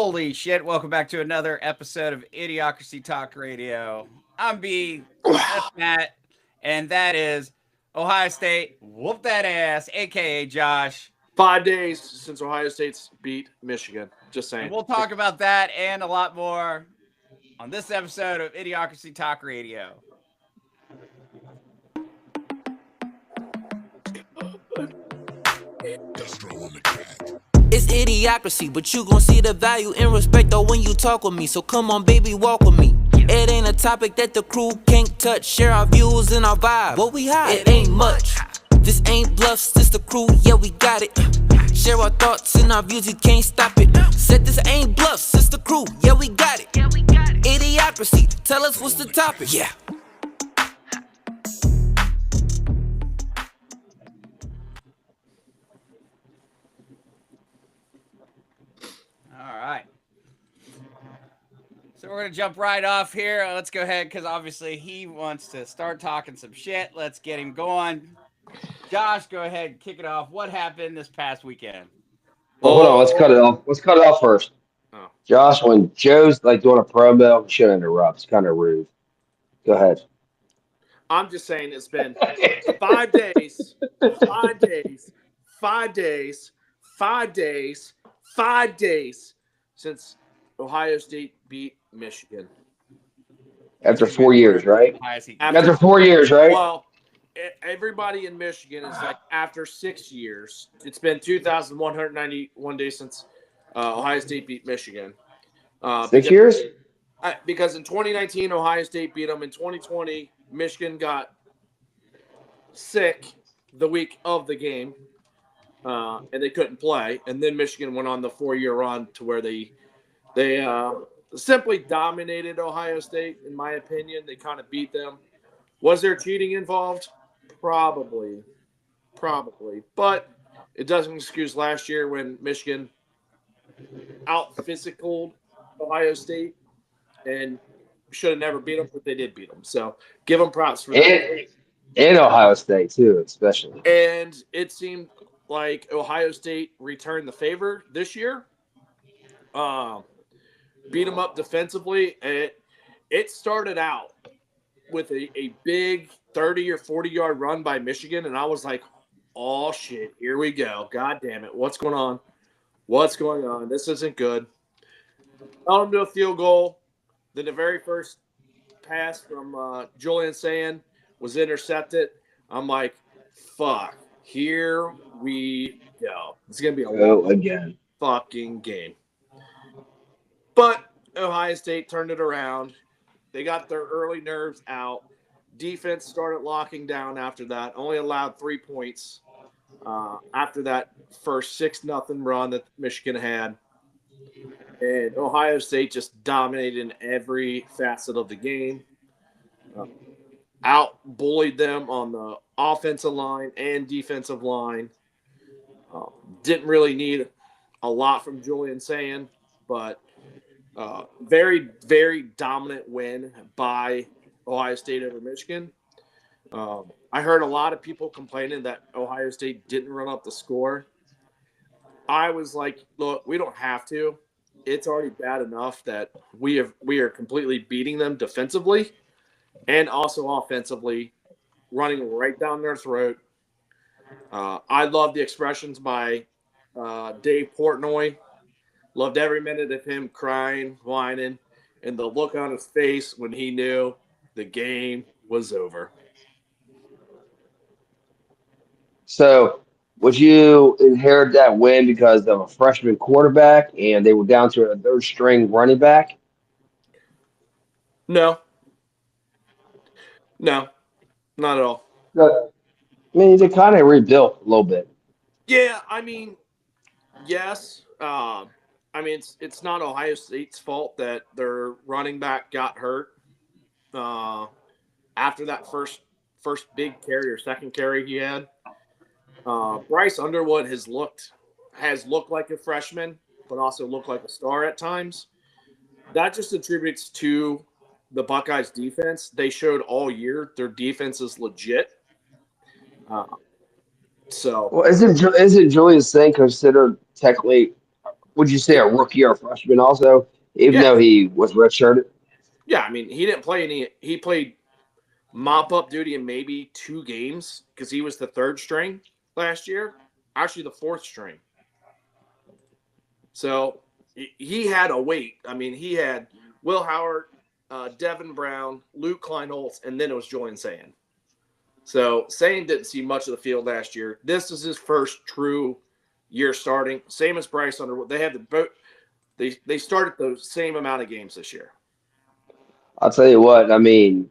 Holy shit, welcome back to another episode of Idiocracy Talk Radio. I'm B, that's Matt, and that is Ohio State whoop that ass, aka Josh. 5 days since Ohio State's beat Michigan. Just And saying. we'll talk about that and a lot more on this episode of Idiocracy Talk Radio. It's idiocracy, but you gon' see the value and respect though when you talk with me. So come on, baby, walk with me. It ain't a topic that the crew can't touch. Share our views and our vibe. What we hide? It ain't much. This ain't bluffs, this the crew, yeah, we got it. Share our thoughts and our views, you can't stop it. Said this ain't bluffs, it's the crew, yeah, we got it. Idiocracy, tell us what's the topic. Yeah. All right. So we're going to jump right off here. Let's go ahead because obviously he wants to start talking some shit. Let's get him going. Josh, go ahead and kick it off. What happened this past weekend? Well, hold on. Let's cut it off. Let's cut it off first. Oh. Josh, when Joe's like doing a promo, you shouldn't interrupt. It's kind of rude. Go ahead. I'm just saying it's been 5 days, 5 days, 5 days, 5 days, 5 days since Ohio State beat Michigan. After 4 years, right? After- After 4 years, right? Well, everybody in Michigan is like after 6 years. It's been 2,191 days since Ohio State beat Michigan. 6 years? Because in 2019, Ohio State beat them. In 2020, Michigan got sick the week of the game, and they couldn't play. And then Michigan went on the 4-year run to where they simply dominated Ohio State, in my opinion. They kind of beat them. Was there cheating involved? Probably. But it doesn't excuse last year when Michigan out-physicaled Ohio State and should have never beat them, but they did beat them. So give them props for that. And Ohio State, too, especially. And it seemed like Ohio State returned the favor this year. Beat them up defensively. It started out with a big 30 or 40-yard run by Michigan, and I was like, oh, shit, here we go. God damn it. What's going on? This isn't good. Held them to a field goal. Then the very first pass from Julian Sand was intercepted. I'm like, fuck, here we go. It's going to be a long fucking game. But Ohio State turned it around. They got their early nerves out. Defense started locking down after that. Only allowed 3 points after that first 6-0 run that Michigan had. And Ohio State just dominated in every facet of the game. Out-bullied them on the offensive line and defensive line. Didn't really need a lot from Julian Sand, but very, very dominant win by Ohio State over Michigan. I heard a lot of people complaining that Ohio State didn't run up the score. I was like, look, we don't have to. It's already bad enough that we are completely beating them defensively and also offensively, running right down their throat. I love the expressions by Dave Portnoy. Loved every minute of him crying, whining, and the look on his face when he knew the game was over. So, would you inherit that win because of a freshman quarterback and they were down to a third-string running back? No, not at all. I mean, they kind of rebuilt a little bit. Yeah, I mean, yes. I mean, it's not Ohio State's fault that their running back got hurt after that first big carry or second carry he had. Bryce Underwood has looked like a freshman, but also looked like a star at times. That just attributes to the Buckeyes' defense. They showed all year their defense is legit. Well, isn't Julian Sand considered technically would you say a rookie or a freshman also, even Yeah, though he was redshirted? yeah. I mean, he didn't play any. He played mop up duty in maybe 2 games because he was the 3rd string last year, actually the 4th string. So he had a weight. I mean, he had Will Howard, Devin Brown, Luke Kleinholtz, and then it was Julian Sayin. So Sayin didn't see much of the field last year. This is his first true year starting. Same as Bryce Underwood. They had the boat. They started the same amount of games this year. I'll tell you what. I mean,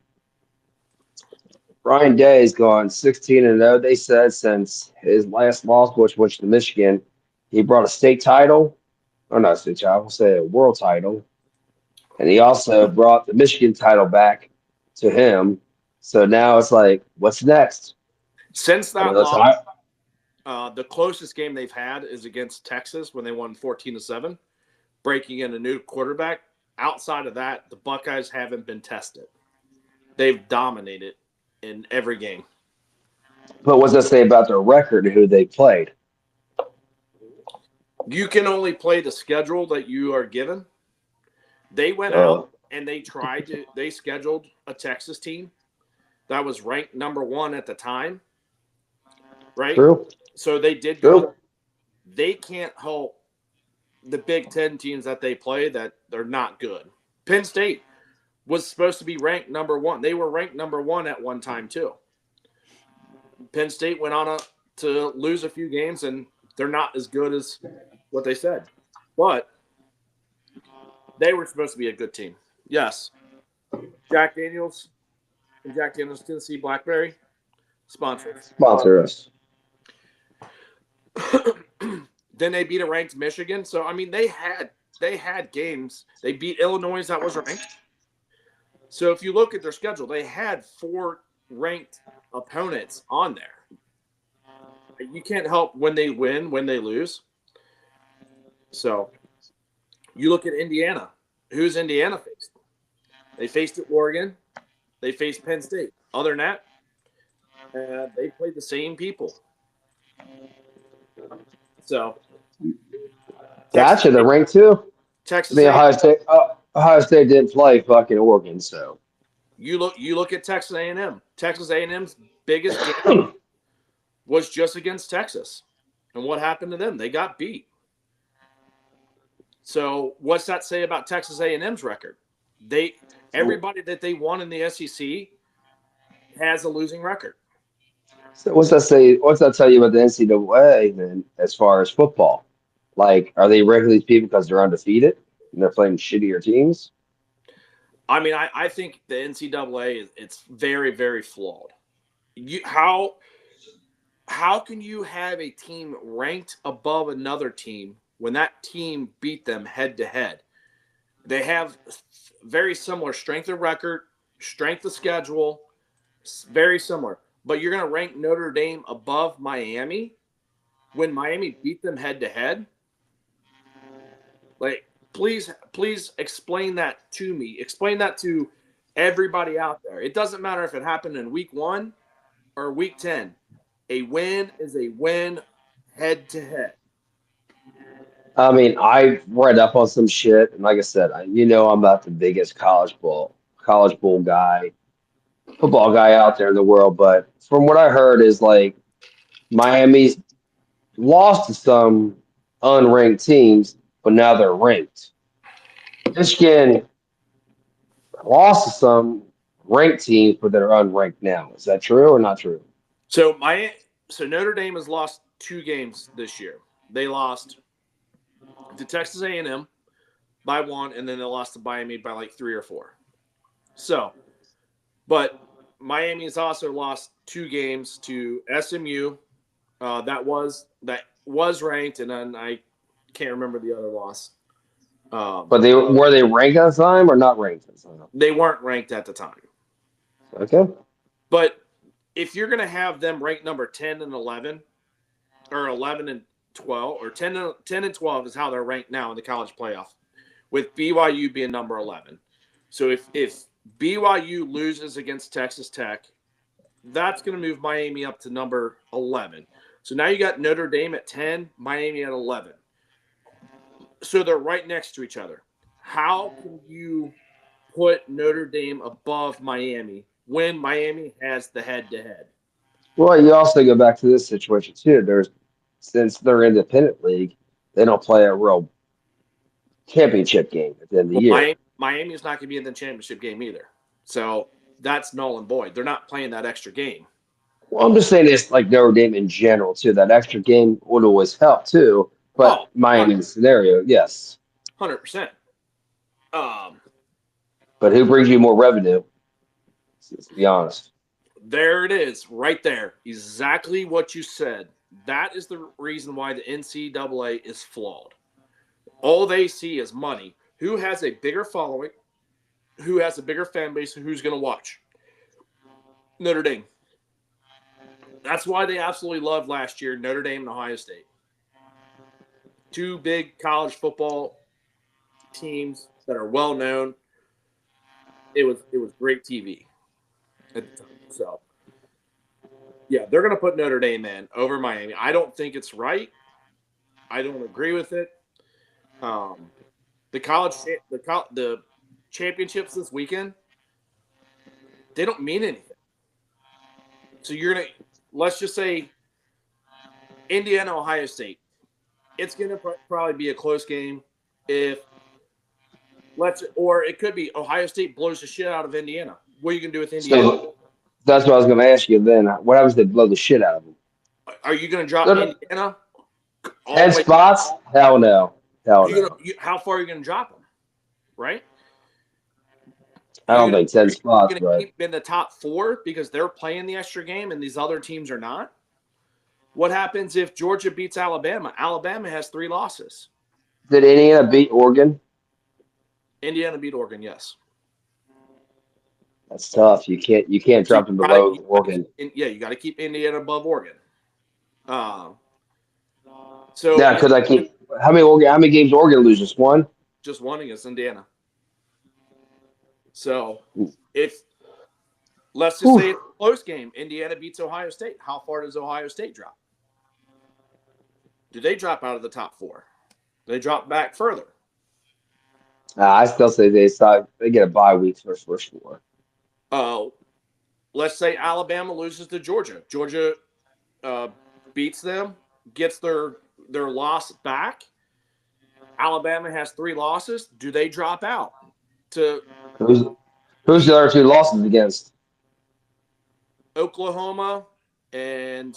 Ryan Day's gone 16-0. They said since his last loss, which was to Michigan, he brought a state title, or not a state title, we'll say a world title, and he also brought the Michigan title back to him. So now it's like, what's next? Since I mean, that let's loss, hire. the closest game they've had is against Texas when they won 14-7, breaking in a new quarterback. Outside of that, the Buckeyes haven't been tested. They've dominated in every game. But what's that say about their record and who they played? You can only play the schedule that you are given. They went out and they scheduled a Texas team that was ranked number 1 at the time. Right? True. So they did True. go. They can't help the Big Ten teams that they play that they're not good. Penn State was supposed to be ranked number 1. They were ranked number 1 at one time too. Penn State went on to lose a few games, and they're not as good as what they said. But they were supposed to be a good team. Yes. Jack Daniels and Jack Daniels Tennessee Blackberry sponsor us. Then they beat a ranked Michigan. So I mean, they had games. They beat Illinois, that was ranked. So if you look at their schedule, they had 4 ranked opponents on there. You can't help when they win, when they lose. So you look at Indiana. Who's Indiana faced? They faced Oregon. They faced Penn State. Other than that, they played the same people. So Gotcha. They're ranked too. Texas. I mean, Ohio State didn't play fucking Oregon, so you look at Texas A&M. Texas A&M's biggest game was just against Texas, and what happened to them? They got beat. So what's that say about Texas A&M's record? Everybody that they won in the SEC has a losing record. So what's that say? What's that tell you about the NCAA then, as far as football? Like, are they ranking these people because they're undefeated and they're playing shittier teams? I mean, I think the NCAA it's very, very flawed. How can you have a team ranked above another team when that team beat them head to head? They have very similar strength of record, strength of schedule, very similar. But you're going to rank Notre Dame above Miami when Miami beat them head to head? Like, please explain that to me. Explain that to everybody out there. It doesn't matter if it happened in week 1 or week 10. A win is a win head to head. I mean, I read up on some shit, and like I said, I'm not the biggest college bowl guy, football guy out there in the world, but from what I heard is like Miami's lost to some unranked teams, but now they're ranked. Michigan lost to some ranked teams, but they're unranked now. Is that true or not true? So Notre Dame has lost 2 games this year. They lost to Texas A&M by 1, and then they lost to Miami by like 3 or 4. So, but Miami has also lost 2 games to SMU. That was ranked, and then I can't remember the other loss. But were they ranked at the time or not ranked at the time? They weren't ranked at the time. Okay. But if you're going to have them ranked number 10 and 11, or 11 and 12, or 10 and 12 is how they're ranked now in the college playoff, with BYU being number 11. So if BYU loses against Texas Tech, that's going to move Miami up to number 11. So now you got Notre Dame at 10, Miami at 11. So they're right next to each other. How can you put Notre Dame above Miami when Miami has the head-to-head? Well, you also go back to this situation too. Since they're independent league, they don't play a real championship game at the end of the Well, year. Miami is not going to be in the championship game either. So that's null and void. They're not playing that extra game. Well, I'm just saying it's like Notre Dame in general too. That extra game would always help too. But Miami's scenario, yes. 100%. But who brings you more revenue? Let's be honest. There it is, right there. Exactly what you said. That is the reason why the NCAA is flawed. All they see is money. Who has a bigger following? Who has a bigger fan base? And who's going to watch? Notre Dame. That's why they absolutely loved last year Notre Dame and Ohio State. Two big college football teams that are well known. It was great TV at the time. So, yeah, they're going to put Notre Dame in over Miami. I don't think it's right. I don't agree with it. The championships this weekend, they don't mean anything. So let's just say Indiana, Ohio State. It's going to probably be a close game or it could be Ohio State blows the shit out of Indiana. What are you going to do with Indiana? So that's what I was going to ask you then. What happens if they blow the shit out of them? Are you going to drop Indiana? 10 spots? Hell no. How far are you going to drop them? Right? I don't think 10 spots. You're going to keep in the top 4 because they're playing the extra game and these other teams are not? What happens if Georgia beats Alabama? Alabama has 3 losses. Did Indiana beat Oregon? Indiana beat Oregon, yes. That's tough. You can't drop them below Oregon. You got to keep Indiana above Oregon. Because I keep how many games Oregon lose? Just one? Just one against Indiana. So let's just say it's a close game. Indiana beats Ohio State. How far does Ohio State drop? Do they drop out of the top 4? Do they drop back further? I still say they get a bye week for first 4. Let's say Alabama loses to Georgia. Georgia beats them, gets their loss back. Alabama has 3 losses. Do they drop out? Who's the other 2 losses against? Oklahoma and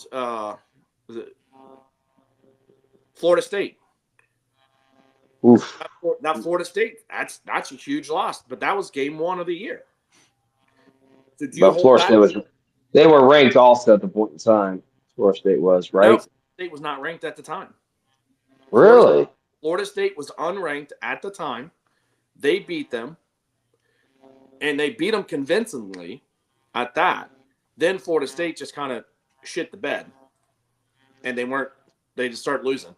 Florida State. Oof. Not Florida State. That's a huge loss, but that was game 1 of the year. So but Florida State they were ranked also at the point in time. Florida State was, right? No, Florida State was not ranked at the time. Really? Florida State was unranked at the time. They beat them, and they beat them convincingly at that. Then Florida State just kind of shit the bed, and they just start losing.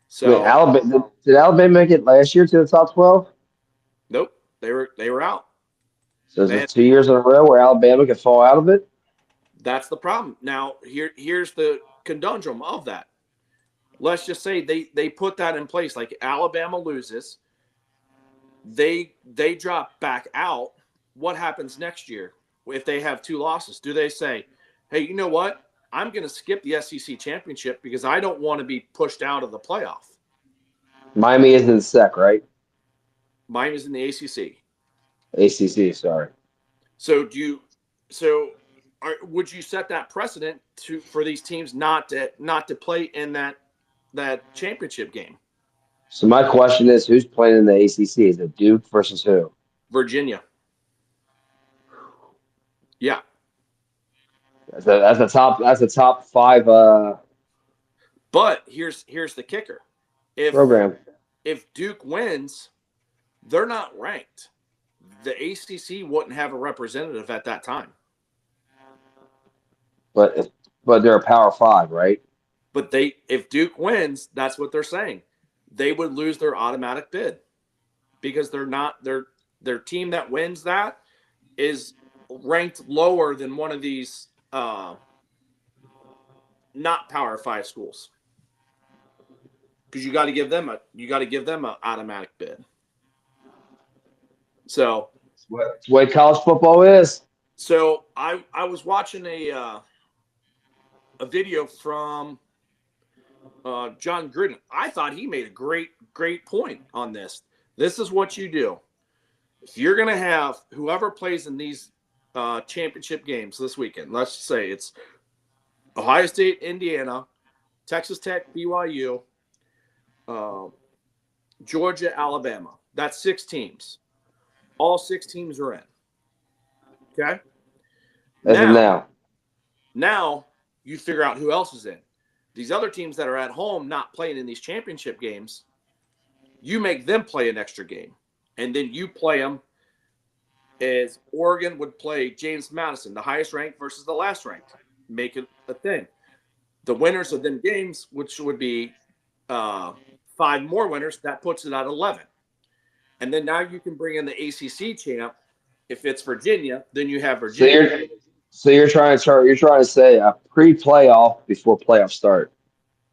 So wait, did Alabama make it last year to the top 12? Nope, they were out. So is it 2 years in a row where Alabama could fall out of it? That's the problem. Now here's the conundrum of that. Let's just say they put that in place. Like Alabama loses, they drop back out. What happens next year if they have 2 losses? Do they say, hey, you know what? I'm going to skip the SEC championship because I don't want to be pushed out of the playoff. Miami is in SEC, right? Miami's in the ACC. ACC, sorry. So would you set that precedent for these teams not to play in that championship game? So my question is, who's playing in the ACC? Is it Duke versus who? Virginia. Yeah. That's a top 5 But here's the kicker. program. If Duke wins, they're not ranked. The ACC wouldn't have a representative at that time. But they're a Power 5, right? But if Duke wins, that's what they're saying. They would lose their automatic bid because they're not their team that wins that is ranked lower than one of these not Power 5 schools. because you got to give them an automatic bid. So That's the way college football is. So I was watching a video from John Gruden. I thought he made a great point on this. This is what you do. If you're going to have whoever plays in these championship games this weekend, let's just say it's Ohio State, Indiana, Texas Tech, BYU, Georgia, Alabama. That's 6 teams. All 6 teams are in. Okay? As of now. Now you figure out who else is in. These other teams that are at home not playing in these championship games, you make them play an extra game. And then you play them as Oregon would play James Madison, the highest ranked versus the last ranked. Make it a thing. The winners of them games, which would be 5 more winners, that puts it at 11. And then now you can bring in the ACC champ. If it's Virginia, then you have Virginia. So you're trying to say a pre-playoff before playoffs start.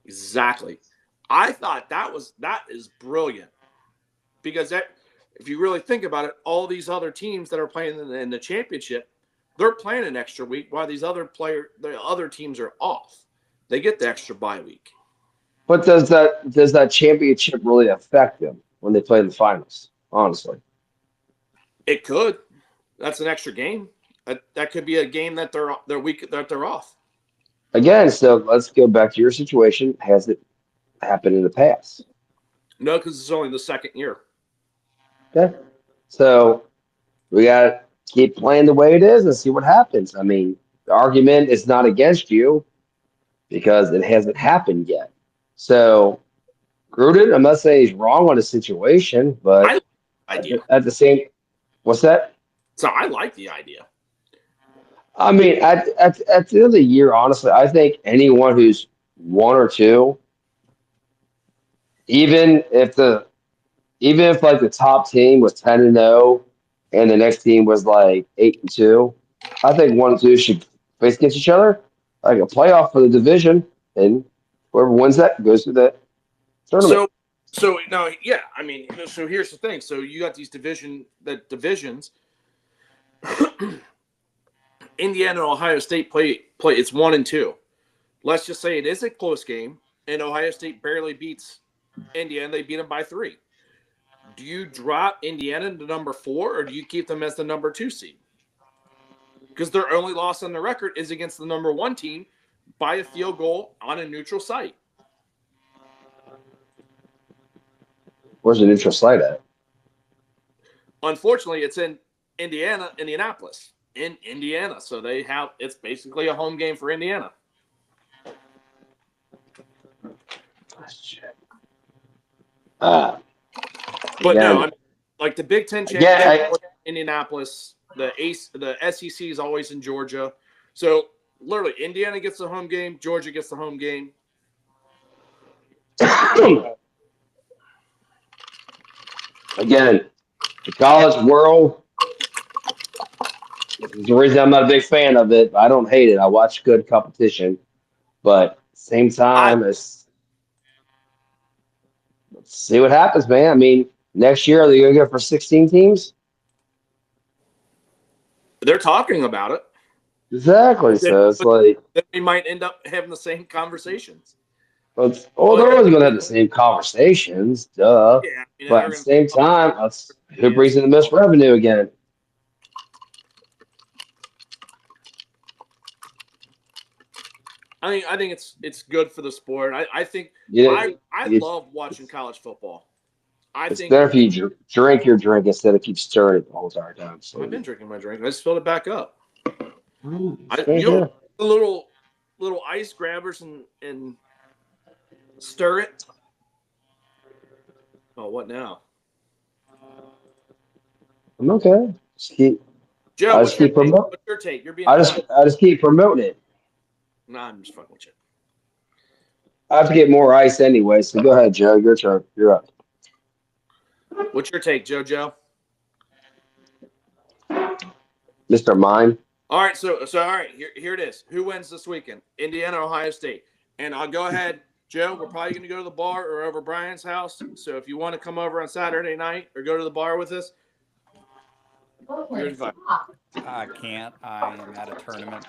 Exactly. I thought that is brilliant, because that, if you really think about it, all these other teams that are playing in the championship, they're playing an extra week while the other teams are off. They get the extra bye week. But does that championship really affect them when they play in the finals? Honestly, it could. That's an extra game. That could be a game that they're week that they're off. Again, so let's go back to your situation. Has it happened in the past? No, because it's only the second year. Okay. So we got to keep playing the way it is and see what happens. I mean, the argument is not against you because it hasn't happened yet. So Gruden, I'm not saying he's wrong on the situation, but at the same, what's that? So I like the idea. I mean, at the end of the year, honestly, I think anyone who's 1 or 2, even if like the top team was 10-0 and the next team was like 8-2, I think 1 and 2 should face against each other, like a playoff for the division, and whoever wins that goes through that tournament. So no, yeah, I mean, so here's the thing. So you got these divisions. Indiana and Ohio State play. It's 1 and 2. Let's just say it is a close game, and Ohio State barely beats Indiana. They beat them by 3. Do you drop Indiana to number 4, or do you keep them as the number 2 seed? Because their only loss on the record is against the number 1 team by a field goal on a neutral site. Where's the neutral site at? Unfortunately, it's in Indianapolis. In Indiana, so it's basically a home game for Indiana. But no, I mean, like the Big Ten championship, Indianapolis. The SEC is always in Georgia. So literally, Indiana gets the home game, Georgia gets the home game. Again, the college world. There's a reason I'm not a big fan of it. I don't hate it. I watch good competition, but same time, let's see what happens, man. I mean, next year are they going to go for 16 teams? They're talking about it. Exactly. So it's like we might end up having the same conversations. They're always going to have the same conversations, duh. Yeah, I mean, but at the same time, who brings in the most revenue again? I think it's good for the sport. I think I love watching college football. It's better if you drink your drink instead of keep stirring it the whole entire time. So I've been drinking my drink. I just filled it back up. The little ice grabbers and stir it. Oh, what now? I'm okay. Joe, what's your take? You're being I just keep promoting it. Nah, I'm just fucking with you. I have to get more ice anyway, so go ahead, Joe. Your turn. You're up. What's your take, JoJo? Mr. Mine. All right, so all right, here it is. Who wins this weekend? Indiana or Ohio State? And I'll go ahead, Joe, we're probably going to go to the bar or over Brian's house. So if you want to come over on Saturday night or go to the bar with us, you're invited. I can't. I am at a tournament.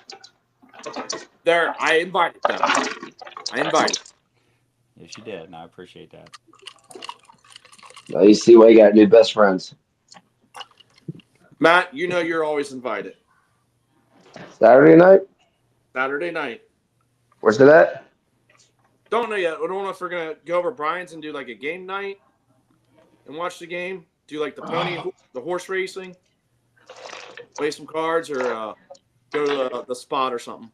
There, I invited them. I invited. Yes, you did, and I appreciate that. Now you see why you got new best friends. Matt, you know you're always invited. Saturday night? Saturday night. Where's it at? Don't know yet. I don't know if we're going to go over Brian's and do like a game night and watch the game. Do like the horse racing. Play some cards or go to the spot or something.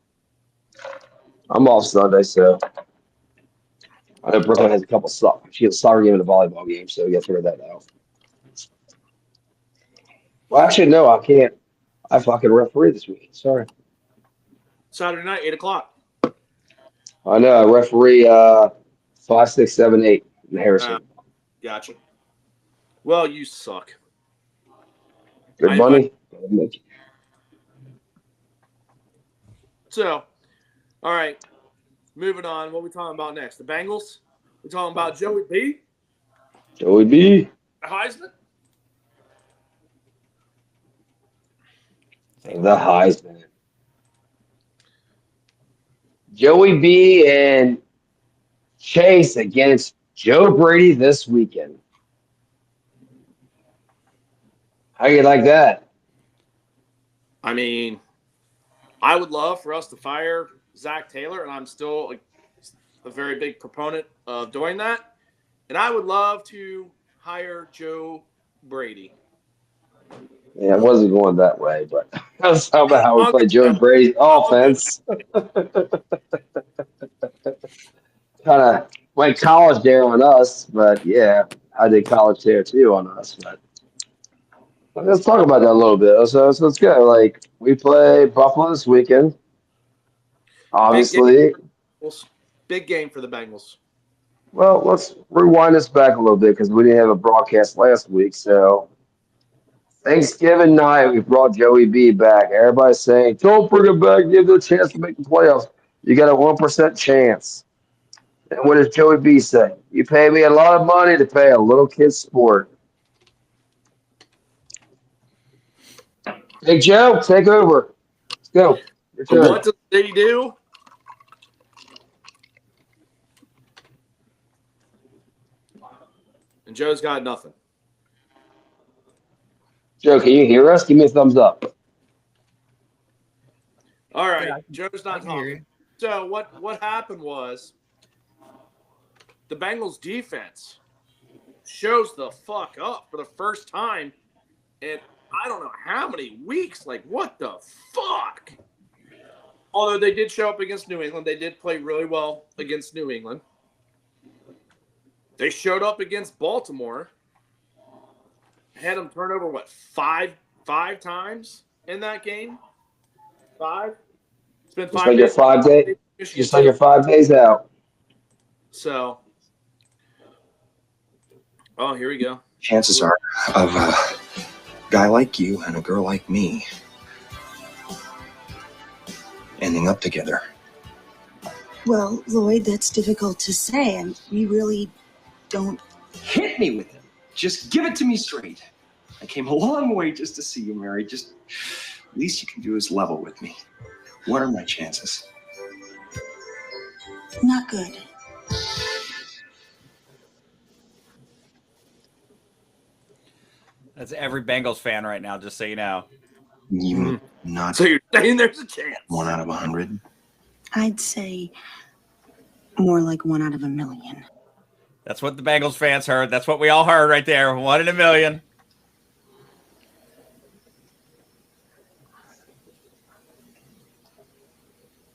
I'm off Sunday, so I know Brooklyn has a couple she has a soccer game and a volleyball game, so you got to figure that out. Well, actually, no, I can't. I fucking referee this week. Sorry. Saturday night, 8 o'clock. I know. I referee 5, 6, 7, 8 in Harrison. Gotcha. Well, you suck. Good money. So, all right. Moving on. What are we talking about next? The Bengals? We're talking about Joey B? Joey B. Heisman? The Heisman. Joey B and Chase against Joe Brady this weekend. How you like that? I mean, I would love for us to fire Zach Taylor, and I'm still a very big proponent of doing that. And I would love to hire Joe Brady. Yeah, it wasn't going that way, but that's how about how we play Joe Brady's offense. Kind of went college there on us, but yeah, I did college there too on us. But let's talk about that a little bit. So let's go. Like we play Buffalo this weekend. Obviously, big game for the Bengals. Well, let's rewind this back a little bit because we didn't have a broadcast last week. So Thanksgiving night, we brought Joey B back. Everybody's saying, don't bring him back. Give him a chance to make the playoffs. You got a 1% chance. And what does Joey B say? You pay me a lot of money to play a little kid's sport. Hey, Joe, take over. Let's go. What did he do? And Joe's got nothing. Joe, can you hear us? Give me a thumbs up. All right. Joe's not talking. So what happened was the Bengals defense shows the fuck up for the first time in I don't know how many weeks. Like, what the fuck? Although they did show up against New England. They did play really well against New England. They showed up against Baltimore. Had them turn over, five times in that game? 5? It's been 5 just like days. Your 5 days. Just like your 5 days out. So, here we go. Chances are of a guy like you and a girl like me ending up together. Well, Lloyd, that's difficult to say, and we really don't. Hit me with it. Just give it to me straight. I came a long way just to see you married. Just least you can do is level with me. What are my chances? Not good. That's every Bengals fan right now, just so you know. You not. So you're saying there's a chance? 1 out of 100. I'd say more like 1 out of 1,000,000. That's what the Bengals fans heard. That's what we all heard right there. 1 in a million.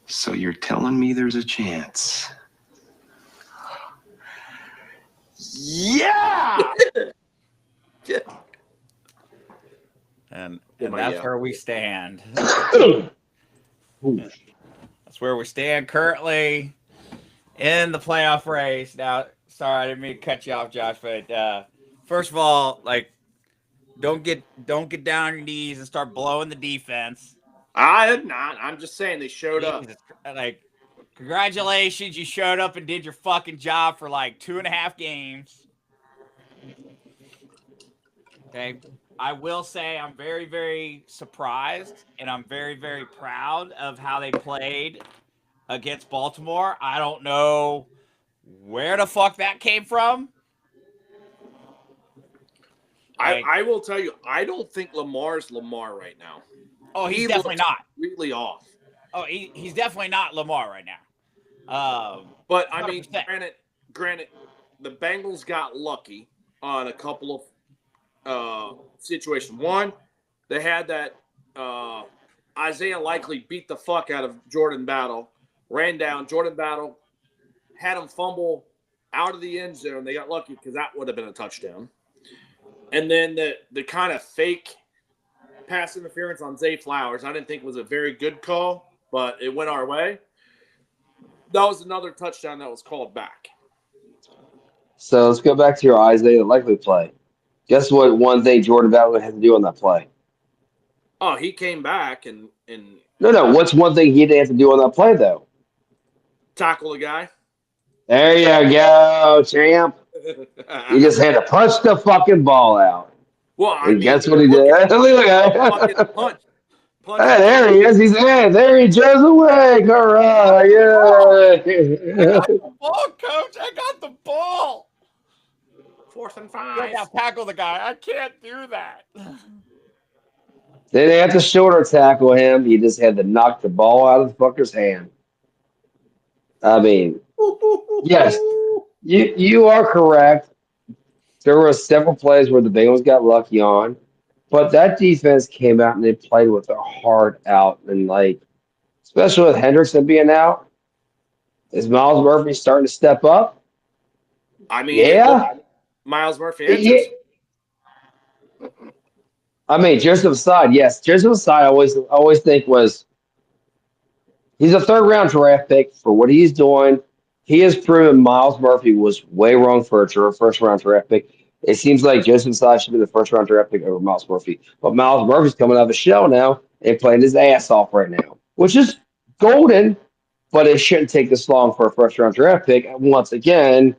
So you're telling me there's a chance? Yeah! And that's where we stand. That's where we stand currently in the playoff race. Now, sorry, I didn't mean to cut you off, Josh, but first of all, don't get down on your knees and start blowing the defense. I'm not. I'm just saying they showed up. Congratulations, you showed up and did your fucking job for like 2.5 games. Okay. I will say I'm very, very surprised and I'm very, very proud of how they played against Baltimore. I don't know where the fuck that came from. I will tell you, I don't think Lamar's Lamar right now. Oh, he's He definitely looks not. completely off. Oh, he's definitely not Lamar right now. But I mean, 100%. granted, the Bengals got lucky on a couple of situations. One, they had that Isaiah Likely beat the fuck out of Jordan Battle, ran down. Jordan Battle had him fumble out of the end zone. They got lucky because that would have been a touchdown. And then the kind of fake pass interference on Zay Flowers, I didn't think was a very good call, but it went our way. That was another touchdown that was called back. So let's go back to your Isaiah Likely play. Guess what? One thing Jordan Battle had to do on that play. Oh, he came back and No. What's one thing he didn't have to do on that play though? tackle the guy. There you go, champ. He just had to punch the fucking ball out. Well, I And mean, guess what he look did? at Look at fucking that. punch. Hey, there he is. He's in. There he goes away. All right. I got Yeah. the ball, coach. I got the ball. 4th and I 5. got to tackle the guy. I can't do that. They didn't have to shoulder tackle him. You just had to knock the ball out of the fucker's hand. I mean, yes, you are correct. There were several plays where the Bengals got lucky on, but that defense came out and they played with their heart out. And, like, especially with Hendrickson being out, is Miles Murphy starting to step up? I mean, Yeah. Miles Murphy. Yeah. I mean, Joseph Side, yes. Joseph Side I always think was he's a 3rd-round draft pick for what he's doing. He has proven Miles Murphy was way wrong for a 1st-round draft pick. It seems like Joseph Side should be the 1st-round draft pick over Miles Murphy. But Miles Murphy's coming out of a shell now and playing his ass off right now, which is golden, but it shouldn't take this long for a 1st-round draft pick. And once again,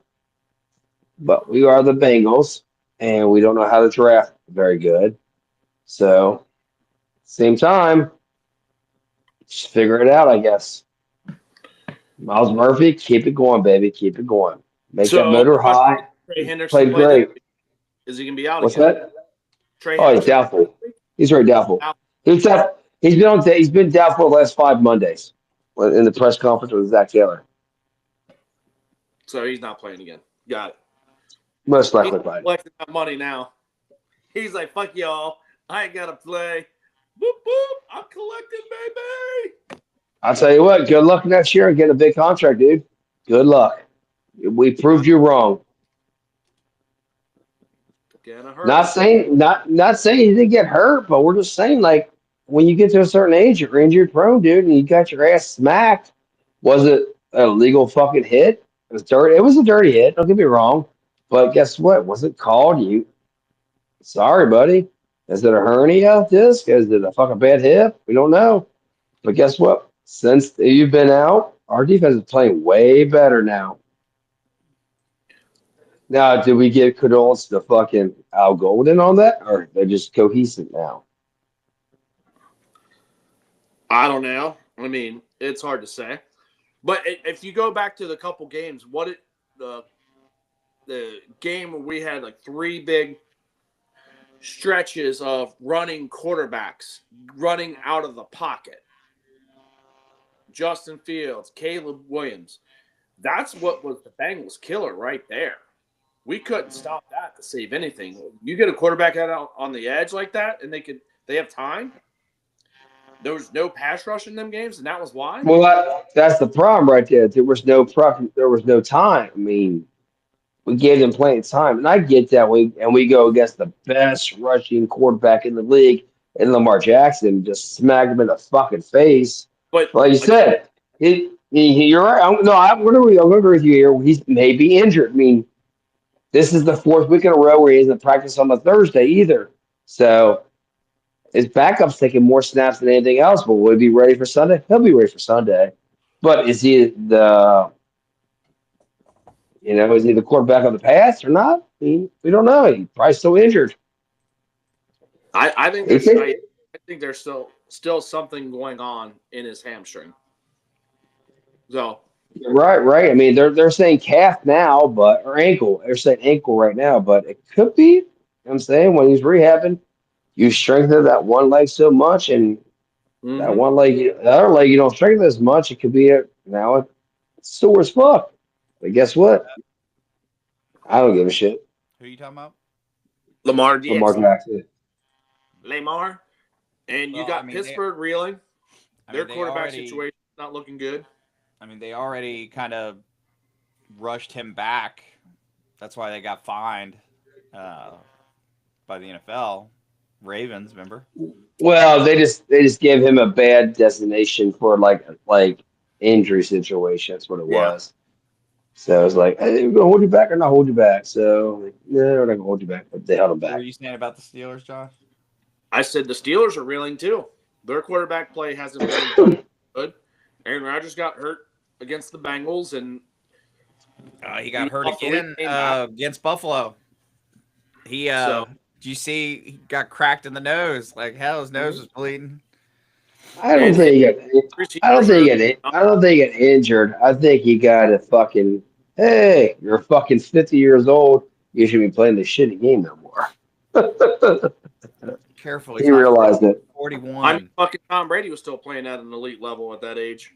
but we are the Bengals, and we don't know how to draft very good. So, same time, just figure it out, I guess. Miles Murphy, keep it going, baby. Keep it going. Make that motor high. Trey Hendrickson Played great. Is he going to be out What's again? that? Trey Oh, he's Hendrickson? doubtful. He's very doubtful. He's been doubtful the last 5 Mondays in the press conference with Zach Taylor. So he's not playing again. Got it. Most likely He's playing. collecting that money now. He's like, fuck y'all. I ain't got to play. Boop, boop. I'm collecting, baby. I'll tell you what, good luck next year and getting a big contract, dude. Good luck. We proved you wrong. Not saying he didn't get hurt, but we're just saying, like, when you get to a certain age, you're injury prone, dude, and you got your ass smacked. Was it a legal fucking hit? It was dirty. It was a dirty hit. Don't get me wrong, but guess what? Was it called? Sorry, buddy. Is it a hernia disc? Is it a fucking bad hip? We don't know. But guess what? Since you've been out, our defense is playing way better now. Now, do we give kudos to fucking Al Golden on that, or they're just cohesive now? I don't know. I mean, it's hard to say. But if you go back to the couple games, the game where we had like 3 big stretches of running quarterbacks running out of the pocket. Justin Fields, Caleb Williams. That's what was the Bengals' killer right there. We couldn't stop that to save anything. You get a quarterback out on the edge like that, and they have time. There was no pass rush in them games, and that was why. Well, that's the problem right there. There was no time. I mean, we gave them plenty of time, and I get that. We go against the best rushing quarterback in the league, and Lamar Jackson just smacked him in the fucking face. But like you said, you're right. I'm going to agree with you here. He's maybe injured. I mean, this is the 4th week in a row where he hasn't practiced on the Thursday either. So his backup's taking more snaps than anything else. But will he be ready for Sunday? He'll be ready for Sunday. But is he the is he the quarterback of the past or not? We don't know. He's probably still injured. I think there's I think there's still something going on in his hamstring. So Right. I mean, they're saying calf now, or ankle. They're saying ankle right now, but it could be. I'm saying when he's rehabbing, you strengthen that one leg so much, and that one leg, the other leg, you don't strengthen as much. It could be now it's sore as fuck. But guess what? I don't give a shit. Who are you talking about? Lamar Jackson. Lamar. And you got Pittsburgh reeling. Their quarterback situation is not looking good. I mean, they already kind of rushed him back. That's why they got fined by the NFL. Ravens, remember? Well, they just gave him a bad designation for like injury situation. That's what it was. So it was like, hey, we're gonna hold you back or not hold you back. So no, we're not gonna hold you back, but they held him back. What are you saying about the Steelers, Josh? I said the Steelers are reeling too. Their quarterback play hasn't been good. Aaron Rodgers got hurt against the Bengals, and he got hurt again against Buffalo. Did you see he got cracked in the nose? Like hell, his nose was bleeding. I don't think he got injured. I think he got a fucking, hey, you're fucking 50 years old. You should be playing this shitty game no more. Careful. He realized it. 41. I mean, fucking Tom Brady was still playing at an elite level at that age.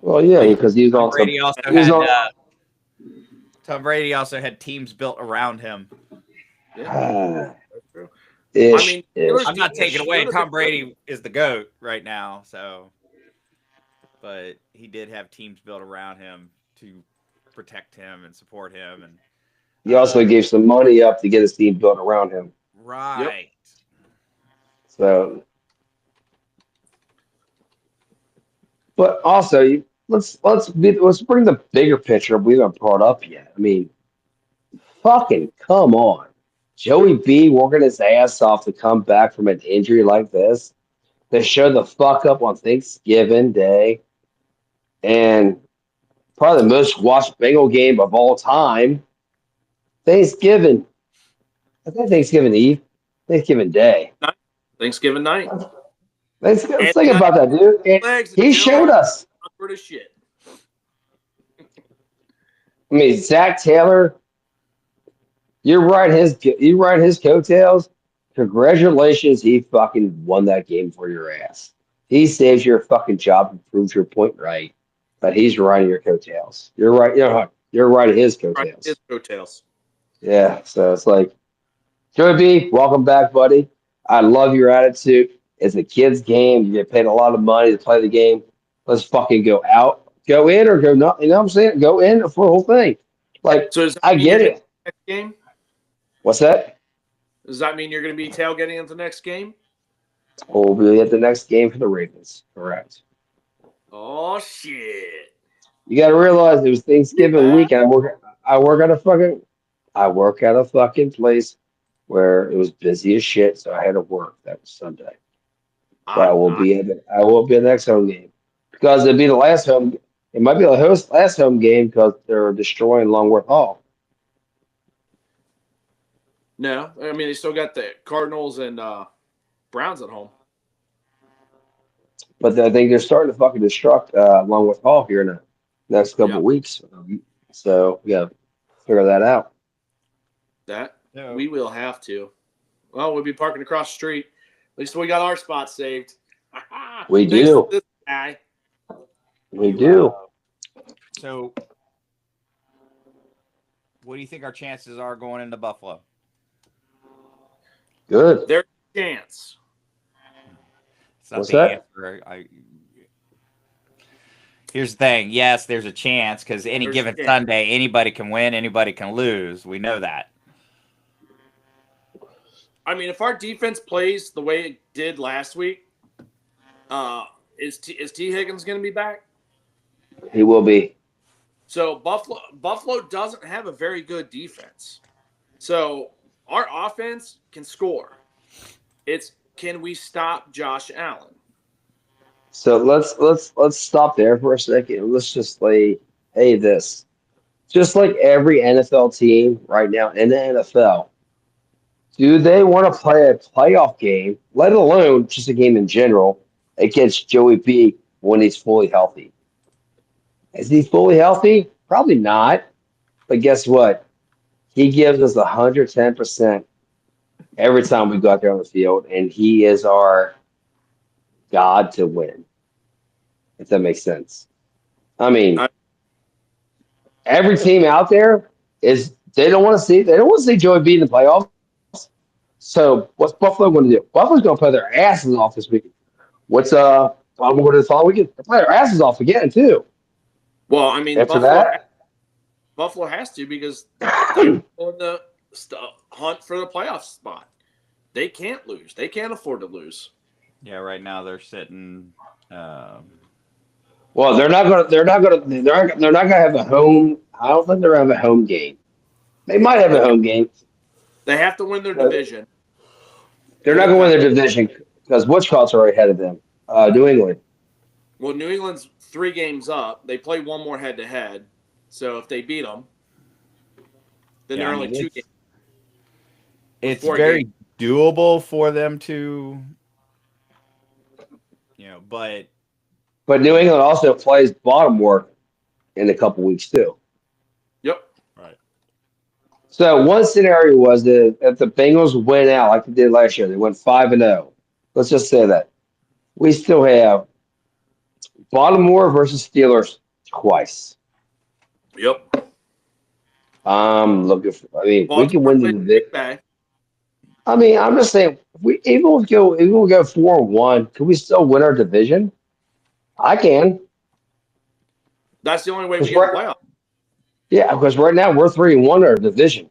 Well, yeah, because he was Tom Brady Tom Brady also had teams built around him. Yeah, that's true. I'm not taking away. Tom Brady is the GOAT right now, but he did have teams built around him to protect him and support him, and he also gave some money up to get his team built around him. Right. Yep. So, but also let's bring the bigger picture we haven't brought up yet. I mean, fucking come on. Joey B working his ass off to come back from an injury like this, to show the fuck up on Thanksgiving Day, and probably the most watched Bengal game of all time. Thanksgiving. I think Thanksgiving Eve, Thanksgiving Day, Thanksgiving night. Let's think about that, dude. He showed us. Awkward as shit. I mean, Zach Taylor. You ride his coattails. Congratulations, he fucking won that game for your ass. He saves your fucking job and proves your point right, but he's riding your coattails. You're right. You're riding his coattails. His coattails. Yeah. So it's like, Joey B, welcome back, buddy. I love your attitude. It's a kid's game. You get paid a lot of money to play the game. Let's fucking go out, go in, or go not. You know what I'm saying? Go in for the whole thing. Like, so I get it. Next game? What's that? Does that mean you're going to be tailgating at the next game? We'll be at the next game for the Ravens. Correct. Oh shit! You got to realize it was Thanksgiving week. I work at a fucking place where it was busy as shit, so I had to work. That was Sunday. But I will be at the next home game because it'll be the last home. It might be the last home game because they're destroying Longworth Hall. No, I mean they still got the Cardinals and Browns at home. But I think they're starting to fucking destruct Longworth Hall here in the next couple of weeks. So we got to figure that out. We will have to. Well, we'll be parking across the street. At least we got our spot saved. We do. This guy. We do. So, what do you think our chances are going into Buffalo? Good. There's a chance. What's that? Here's the thing. Yes, there's a chance because any given Sunday, anybody can win, anybody can lose. We know that. I mean, if our defense plays the way it did last week, is T. Higgins going to be back? He will be. So Buffalo doesn't have a very good defense. So our offense can score. It's can we stop Josh Allen? So let's stop there for a second. Let's just hey this. Just like every NFL team right now in the NFL, do they want to play a playoff game, let alone just a game in general, against Joey B when he's fully healthy? Is he fully healthy? Probably not. But guess what? He gives us 110% every time we go out there on the field, and he is our God to win, if that makes sense. I mean, I- every team out there is they don't want to see Joey B in the playoffs. So what's Buffalo going to do? Buffalo's going to play their asses off this weekend. What's I'm going to the following weekend? They play their asses off again too. Well, I mean, After that, Buffalo has to because they're on the hunt for the playoff spot. They can't lose. They can't afford to lose. Yeah, right now they're sitting. well, they're not going to have a home. I don't think they're going to have a home game. They might have a home game. They have to win their division. They're not going to win their division because Wichita's already ahead of them. New England. Well, New England's 3 games up. They play one more head-to-head. So if they beat them, then they're only 2 games. It's 4 very games. doable for them to, but New England also plays Baltimore in a couple weeks too. Yep. right. So one scenario was that if the Bengals win out like they did last year, they went 5-0. Let's just say that we still have Baltimore versus Steelers twice. Yep. Looking for. I mean, we can Baltimore win the plays division. Big Bay. I mean, I'm just saying, if we even if we go 4-1, can we still win our division? I can. That's the only way we That's get right. the playoff. Yeah, because right now we're 3-1 in our division.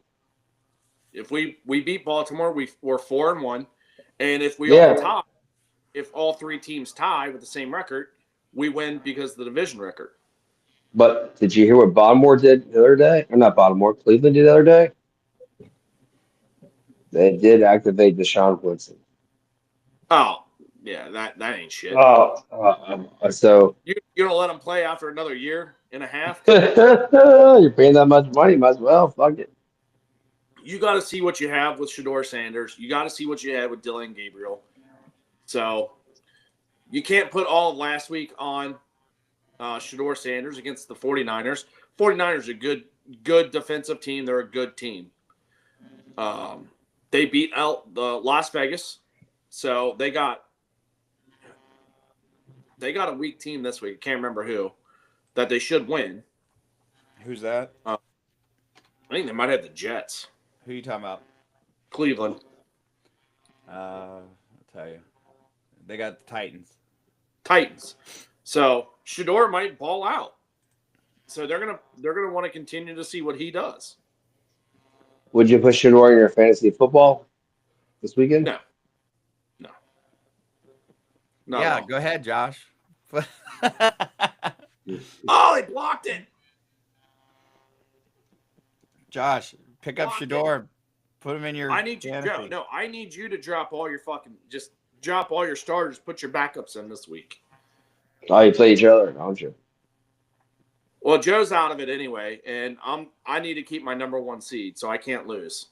If we beat Baltimore, we're 4-1, and if we Yeah. all tie, if all 3 teams tie with the same record, we win because of the division record. But did you hear what Baltimore did the other day? Or not Baltimore, Cleveland did the other day? They did activate Deshaun Watson. Oh, yeah, that ain't shit. So You gonna let them play after another year and a half? you're paying that much money, might as well. Fuck it. You got to see what you have with Shedeur Sanders. You got to see what you had with Dylan Gabriel. So you can't put all of last week on Shedeur Sanders against the 49ers. 49ers are a good defensive team. They're a good team. They beat out the Las Vegas, so they got a weak team this week. I can't remember who that they should win. Who's that? I think they might have the Jets. Who are you talking about? Cleveland. I'll tell you. They got the Titans. So Shedeur might ball out. So they're gonna want to continue to see what he does. Would you put Shedeur in your fantasy football this weekend? No. Not Yeah, at all. go ahead, Josh. Oh, he blocked it. Josh, pick up Blocked it. Shedeur. Put him in your. I need you, fantasy. Joe. No, I need you to drop all your just drop all your starters. Put your backups in this week. Oh, you play each other, don't you? Well, Joe's out of it anyway, and I need to keep my number 1 seed, so I can't lose.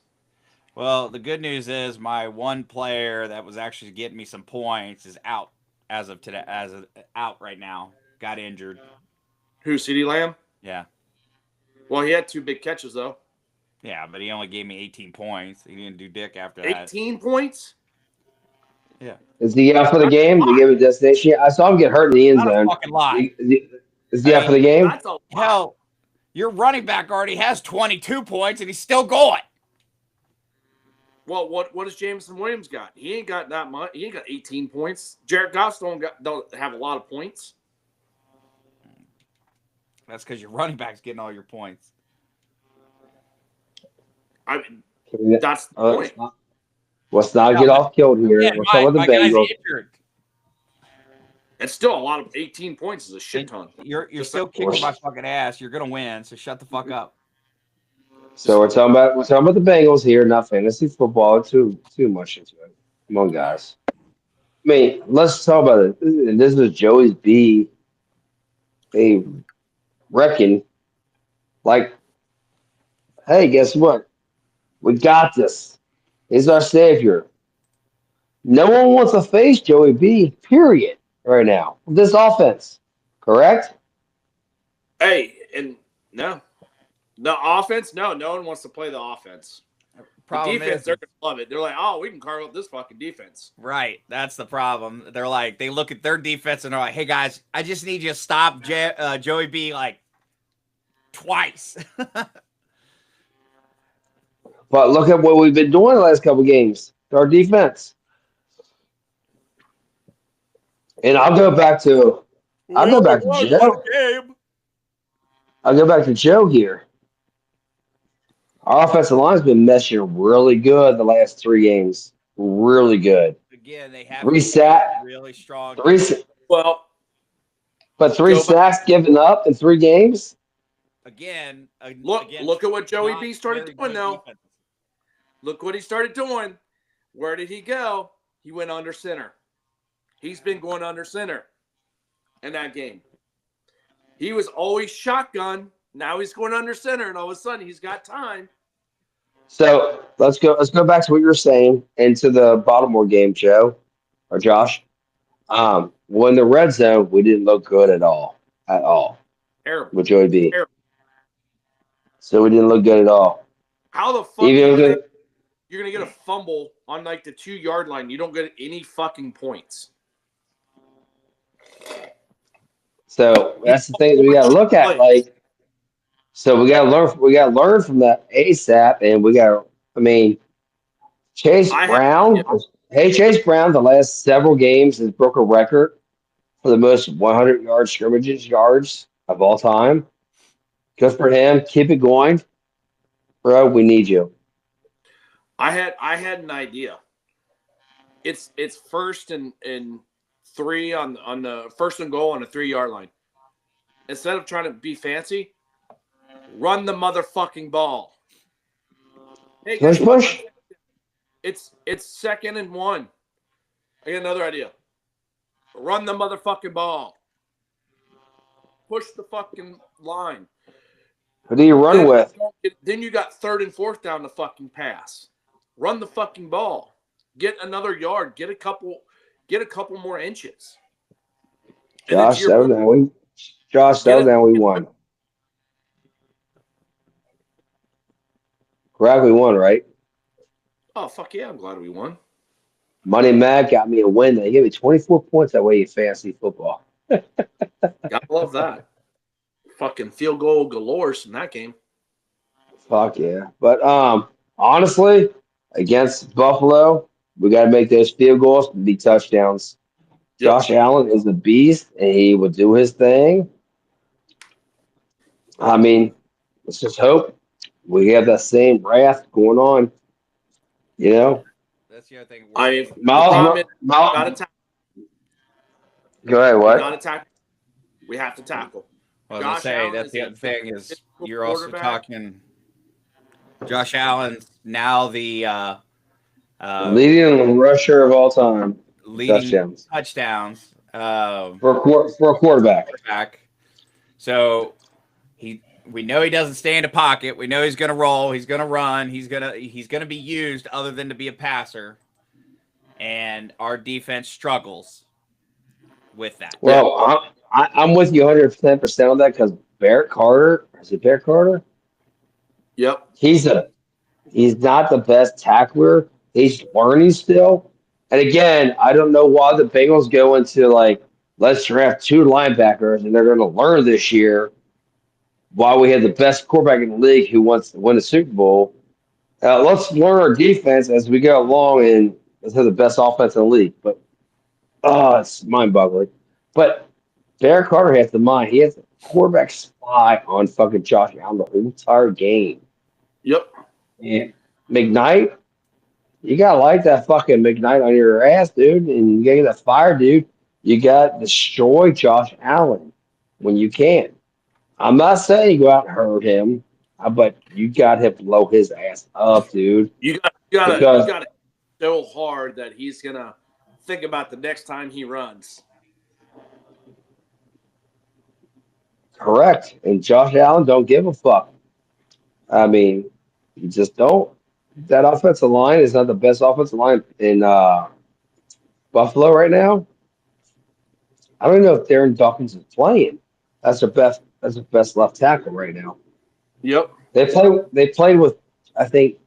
Well, the good news is my one player that was actually getting me some points is out as of today. Out right now. Got injured. Who? CeeDee Lamb? Yeah. Well, he had 2 big catches though. Yeah, but he only gave me 18 points. He didn't do dick after that. 18 points. Yeah. Is he out for the game? They give a destination. I saw him get hurt in the end Not a zone. fucking lie. Is he out for the game? That's a lot. Hell, your running back already has 22 points and he's still going. Well, what does Jameson Williams got? He ain't got that much. He ain't got 18 points. Jared Goff don't have a lot of points. That's because your running back's getting all your points. I mean, that's the point. Let's not get off killed here. Yeah, We're talking about my the guy's Bengals. injured. It's still a lot of 18 points is a shit ton. You're Just still like- kicking my fucking ass. You're gonna win, so shut the fuck up. So we're talking about the Bengals here, not fantasy football. Too much into it. Come on, guys. mean, let's talk about it. And this is Joey B. They reckon, like, hey, guess what? We got this. He's our savior. No one wants to face Joey B. Period. Right now, this offense, correct? Hey, and no, the offense. No one wants to play the offense. Problem the defense, is, they're gonna love it. They're like, oh, we can carve up this fucking defense. right. That's the problem. They're like, they look at their defense and they're like, hey guys, I just need you to stop Joey B like twice. But look at what we've been doing the last couple games. Our defense. And I'll go back to Joe. I'll go back to Joe here. Our offensive line's been meshing really good the last 3 games. Really good. Again, they have 3 sacks. really strong. 3 Well, but 3 sacks given up in 3 games. Again, look at what Joey not B started very doing good though. defenses. Look what he started doing. Where did he go? He went under center. He's been going under center in that game. He was always shotgun. Now he's going under center, and all of a sudden he's got time. So let's go back to what you were saying into the Baltimore game, Joe or Josh. When the red zone, we didn't look good at all. Terrible. With Joey B. Terrible. So we didn't look good at all. How the fuck you're gonna get a fumble on like the 2-yard line? You don't get any fucking points. So that's the thing that we got to look at. Like, so we got to learn. We got to learn from that ASAP, and we got. I mean, Chase Brown. Chase Brown. The last several games has broke a record for the most 100-yard scrimmages yards of all time. Good for him. Keep it going, bro. We need you. I had an idea. It's first and 3 on the first and goal on the 3-yard line. Instead of trying to be fancy, run the motherfucking ball. Hey, Push. It's 2nd and 1. I got another idea. Run the motherfucking ball. Push the fucking line. Who do you run with? Then you got 3rd and 4th down the fucking pass. Run the fucking ball. Get another yard. Get a couple more inches. Josh, settle down. We won. Glad we won, right? Oh, fuck yeah, I'm glad we won. Money Mac got me a win. They gave me 24 points that way in fantasy football. Gotta love that. Fucking field goal galore in that game. Fuck yeah. But honestly, against Buffalo, we got to make those field goals and be touchdowns. Yep. Josh Allen is a beast, and he will do his thing. I mean, let's just hope we have that same wrath going on. You know? That's the other thing. Miles, go ahead, what? Not attack. We have to tackle. Well, I was Josh say Allen that's is the a other thing is physical you're also quarterback. talking. Josh Allen's now the Leading rusher of all time. leading touchdowns For a quarterback. So we know he doesn't stay in the pocket. We know he's going to roll. He's going to run. He's going to be used other than to be a passer. And our defense struggles with that. Well, I'm with you 110% on that because Barrett Carter, is it Barrett Carter? Yep. He's not the best tackler. He's learning still. And again, I don't know why the Bengals go into let's draft 2 linebackers and they're going to learn this year while we have the best quarterback in the league who wants to win a Super Bowl. Let's learn our defense as we go along and let's have the best offense in the league. But it's mind-boggling. But Barrett Carter has the mind. He has the quarterback spy on fucking Josh Allen the whole entire game. Yep. And McKnight, you gotta like that fucking McKnight on your ass, dude, and you gotta get that fire, dude. You gotta destroy Josh Allen when you can. I'm not saying you go out and hurt him, but you got to blow his ass up, dude. You got to so hard that he's gonna think about the next time he runs. Correct. And Josh Allen don't give a fuck. I mean, you just don't. That offensive line is not the best offensive line in Buffalo right now. I don't know if Darren Dawkins is playing. That's their best. That's their best left tackle right now. Yep. They played with, I think,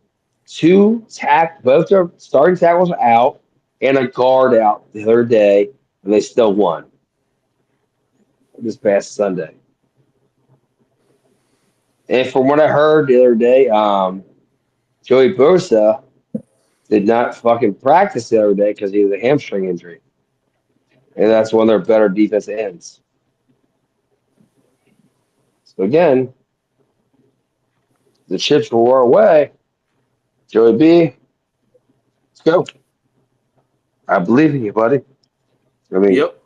both their starting tackles are out and a guard out the other day, and they still won this past Sunday. And from what I heard the other day, Joey Bosa did not fucking practice the other day because he has a hamstring injury. And that's one of their better defense ends. So again, the chips were our way. Joey B, let's go. I believe in you, buddy. I mean, Yep.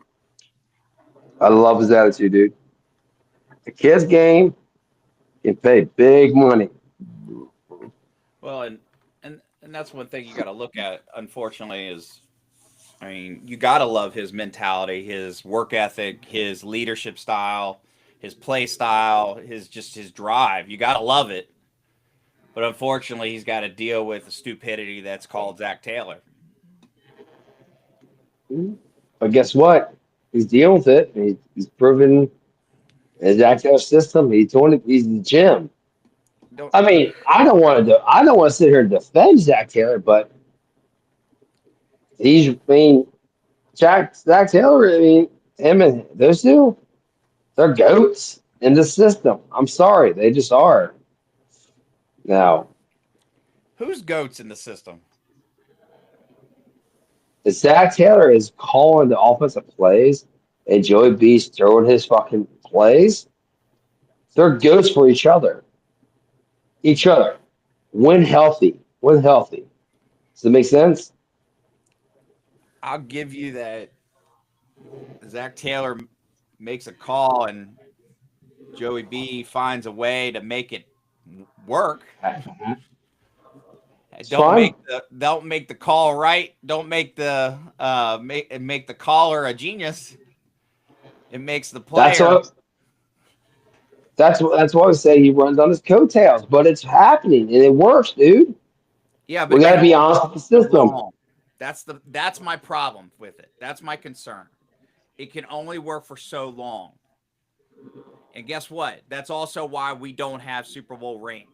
I love his attitude, dude. The kid's game can pay big money. Well, and that's one thing you got to look at. Unfortunately, is I mean, you got to love his mentality, his work ethic, his leadership style, his play style, his drive. You got to love it. But unfortunately, he's got to deal with the stupidity that's called Zach Taylor. But guess what? He's dealing with it. He's proven his Zach Taylor system. He's the gym. I mean, I don't want to sit here and defend Zach Taylor, but Zach Taylor, him and those two, they're goats in the system. I'm sorry, they just are. Now, Who's goats in the system? if Zach Taylor is calling the offensive plays and Joey B's throwing his fucking plays, they're goats for each other. When healthy. Does it make sense? I'll give you that. Zach Taylor makes a call and Joey B finds a way to make it work. Don't make the call right. Don't make the make the caller a genius. It makes the player. That's why I say he runs on his coattails, but it's happening and it works, dude. Yeah, but we gotta be honest with the system. That's my problem with it. That's my concern. It can only work for so long. And guess what? That's also why we don't have Super Bowl rings.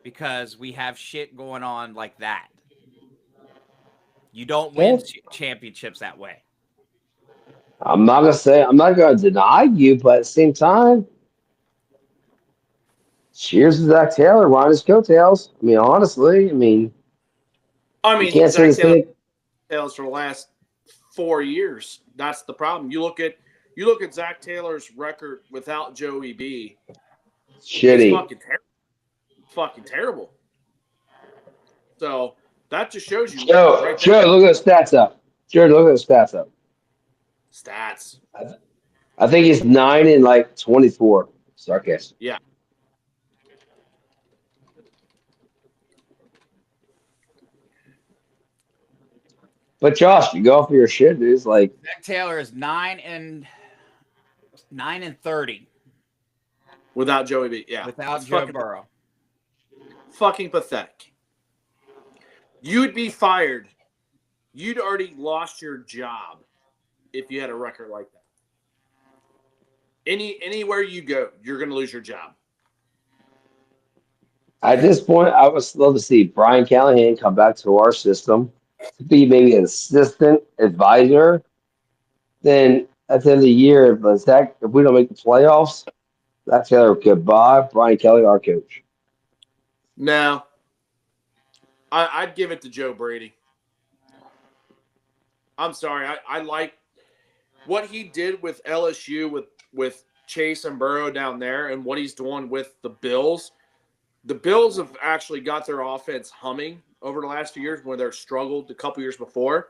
Because we have shit going on like that. You don't win championships that way. I'm not gonna deny you, but at the same time, cheers to Zach Taylor, riding his coattails. Honestly, you can't say Zach Taylor's for the last 4 years. That's the problem. You look at Zach Taylor's record without Joey B. Shitty. It's fucking terrible. So that just shows you. Joe, look at the stats up. Jared, look at the stats up. Stats. I think he's 9 and 24. Sarcastic. Yeah. But Josh, you go off of your shit, dude. It's like Zach Taylor is 9 and 30 without Joey B. Yeah, without Joe Burrow. Fucking pathetic. You'd be fired. You'd already lost your job if you had a record like that. Anywhere you go, you're going to lose your job. At this point, I would love to see Brian Callahan come back to our system to be maybe an assistant advisor. Then at the end of the year, if we don't make the playoffs, Zach Taylor, goodbye. Brian Kelly, our coach. No. I'd give it to Joe Brady. I'm sorry. I like what he did with LSU with Chase and Burrow down there and what he's doing with the Bills. The Bills have actually got their offense humming over the last few years when they're struggled a couple years before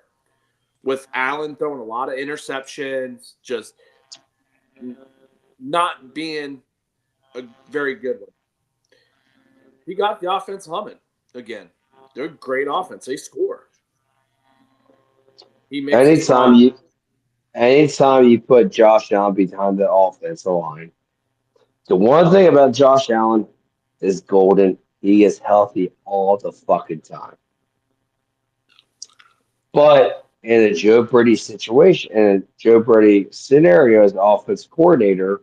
with Allen throwing a lot of interceptions, just not being a very good one. He got the offense humming again. They're a great offense. They score. He makes his anytime you put Josh Allen behind the offensive line, the one thing about Josh Allen is golden. He is healthy all the fucking time. But in a Joe Brady situation, in a Joe Brady scenario as offense coordinator,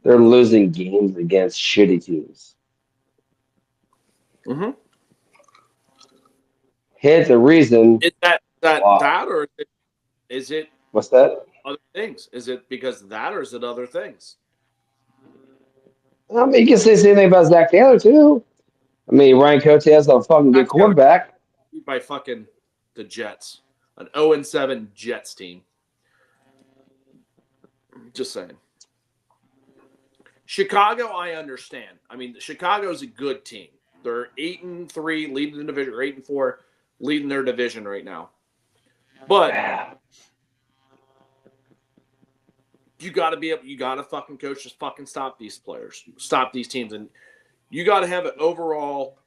they're losing games against shitty teams. Mm-hmm. Hence the reason. Is that Wow. or is it What's that? other things? Is it because of that or is it other things? I mean, you can say the same thing about Zach Taylor, too. I mean, Ryan Coates has a fucking good Zach Taylor quarterback. by fucking the Jets, an 0-7 Jets team. Just saying. Chicago, I understand. I mean, Chicago's a good team. They're 8-3, leading the division, or 8-4, leading their division right now. But you got to be able. You got to fucking coach. Just fucking stop these players, stop these teams, and you got to have an overall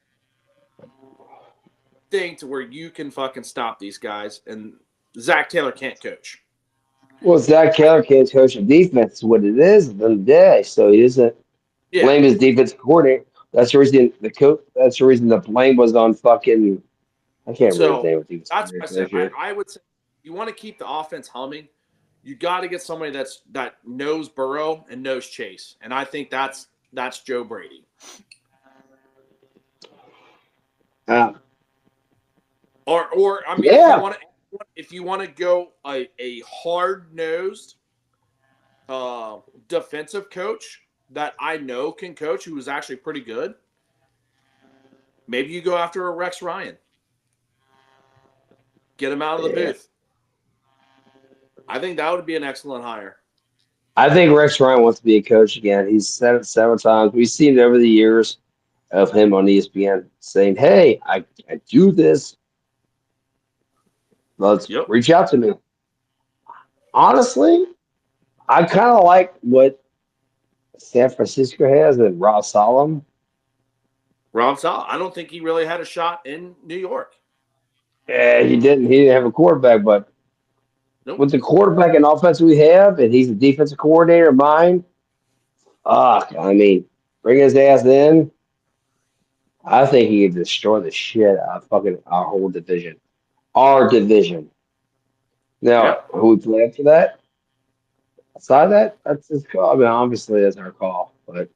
thing to where you can fucking stop these guys. And Zach Taylor can't coach. Well, Zach Taylor can't coach a defense. Is what it is at the end of the day. So he doesn't blame his defensive coordinator. That's the reason the coach. That's the reason the blame was on fucking. I can't remember his name. With defensive that's what I said. coordinator. I would say you want to keep the offense humming. You got to get somebody that knows Burrow and knows Chase, and I think that's Joe Brady. Or I mean, Yeah. if you want to go a hard-nosed defensive coach that I know can coach, who is actually pretty good, maybe you go after a Rex Ryan. Get him out of the booth. I think that would be an excellent hire. I think Rex Ryan wants to be a coach again. He's said it several times. We've seen it over the years of him on ESPN saying, "Hey, I do this. Let's reach out to me." Honestly, I kind of like what San Francisco has and Rob Saleh. I don't think he really had a shot in New York. Yeah, he didn't. He didn't have a quarterback, but with the quarterback and offense we have, and he's the defensive coordinator of mine. I mean, bring his ass in. I think he could destroy the shit out of fucking our whole division. Our division. Now, who we play after that? Aside that, that's his call. I mean, obviously, that's our call. But,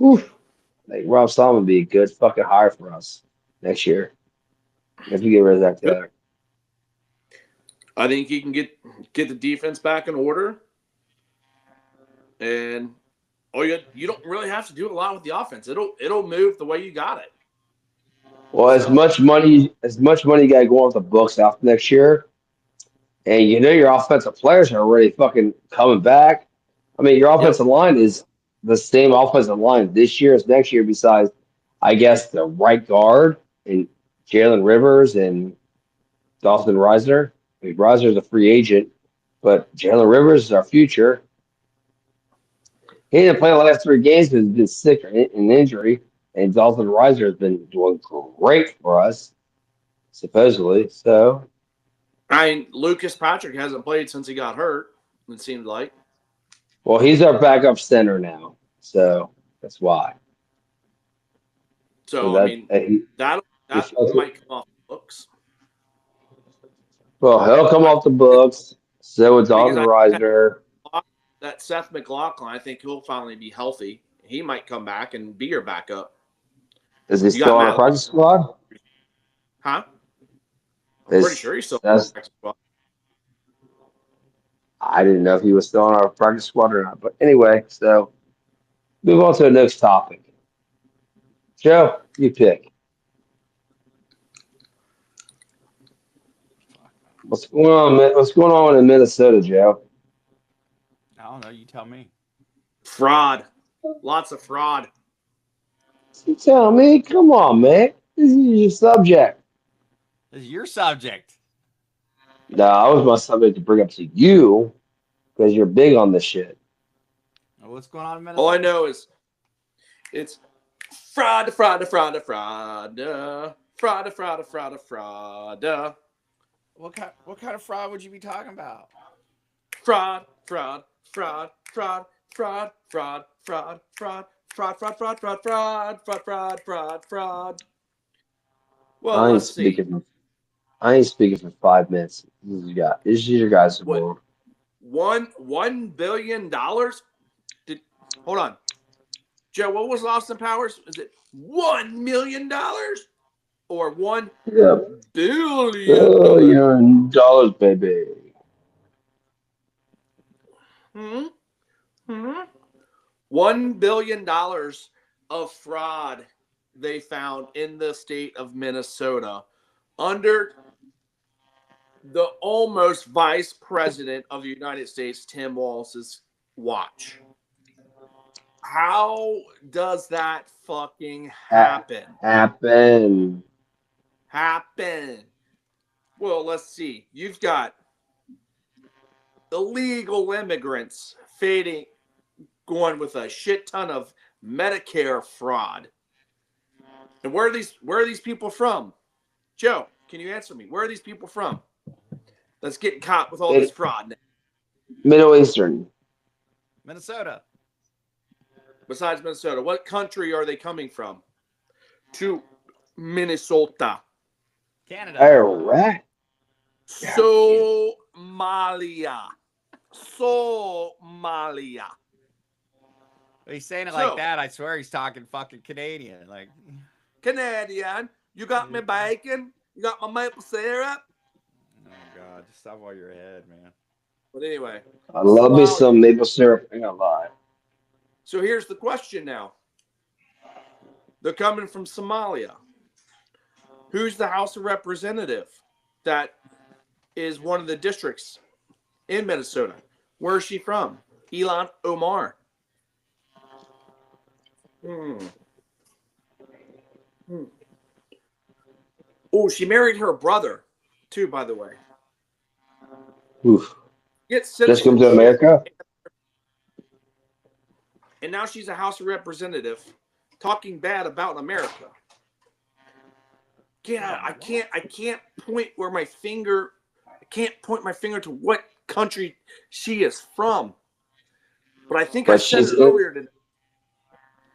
I think Rob Saleh would be a good fucking hire for us next year if we get rid of Zach Taylor. I think he can get the defense back in order, and you don't really have to do a lot with the offense. It'll move the way you got it. Well, as much money you got to go off the books after next year, and you know your offensive players are already fucking coming back. I mean, your offensive line is the same offensive line this year as next year, besides, I guess, the right guard and Jalen Rivers and Dawson Reisner. I mean, Reisner's a free agent, but Jalen Rivers is our future. He didn't play the last 3 games because he's been sick or in injury, and Dawson Reisner has been doing great for us, supposedly. So, I mean, Lucas Patrick hasn't played since he got hurt, it seemed like. Well, he's our backup center now, so that's why. So I mean, that might come off the books. Well, he'll come off the books. So it's Dawson Reisner. That Seth McLaughlin, I think he'll finally be healthy. He might come back and be your backup. Is he still on the practice squad? Huh? I'm pretty sure he's still on the practice squad. I didn't know if he was still on our practice squad or not. But anyway, so move on to the next topic. Joe, you pick. What's going on? What's going on in Minnesota, Joe? I don't know. You tell me. Fraud. Lots of fraud. You tell me. Come on, man. This is your subject. This is your subject. No, I was my subject to bring up to you because you're big on this shit. What's going on in Minnesota? All I know is it's fraud, fraud, fraud, fraud, fraud, fraud, fraud, fraud, fraud. What kind of fraud would you be talking about? Fraud, fraud, fraud, fraud, fraud, fraud, fraud, fraud, fraud, fraud, fraud, fraud, fraud, fraud, fraud, fraud, fraud. Well, I ain't let's see. speaking. I ain't speaking for 5 minutes. This is your guys' What? world. $1 billion? Hold on, Joe. What was Austin Powers? Is it $1 million or $1 Yeah, billion? $1 billion, baby. $1 billion of fraud they found in the state of Minnesota under the almost vice president of the United States, Tim Walz's watch. How does that fucking happen? Happen. Well, let's see. You've got illegal immigrants going with a shit ton of Medicare fraud. And where are these people from? Joe, can you answer me? Where are these people from? Let's get caught with all this fraud. Middle Eastern. Minnesota. Besides Minnesota, what country are they coming from? To Minnesota. Canada. Iraq. Somalia. He's saying it like that. I swear he's talking fucking Canadian. Like Canadian. You got me bacon? You got my maple syrup? Oh God, just stop while you're ahead, man. But anyway. I love me some maple syrup. I ain't gonna lie. So here's the question now. They're coming from Somalia. Who's the House of Representative that is one of the districts in Minnesota? Where is she from? Ilhan Omar. Oh, she married her brother, too, by the way. Oof. Just come to America? And now she's a House of Representative talking bad about America. I can't point my finger to what country she is from. But I think I said it earlier today.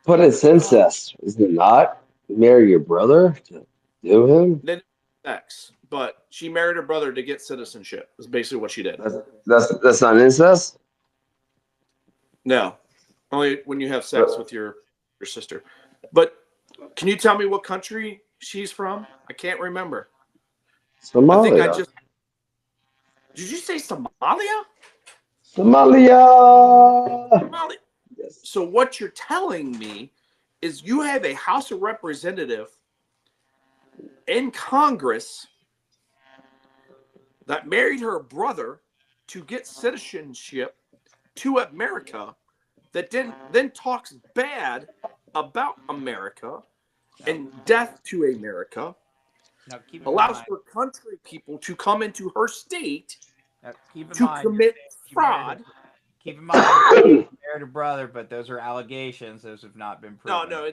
But it's incest, is it not? Marry your brother to do him? Then sex. But she married her brother to get citizenship. That's basically what she did. That's not incest? No. Only when you have sex with your sister. But can you tell me what country she's from? I can't remember. Somalia. Did you say Somalia? Somalia. Yes. So what you're telling me is you have a House of Representative in Congress that married her brother to get citizenship to America, that then talks bad about America and death to America, allows her country people to come into her state to commit fraud. Keep in mind, she married her brother, but those are allegations. Those have not been proven. No,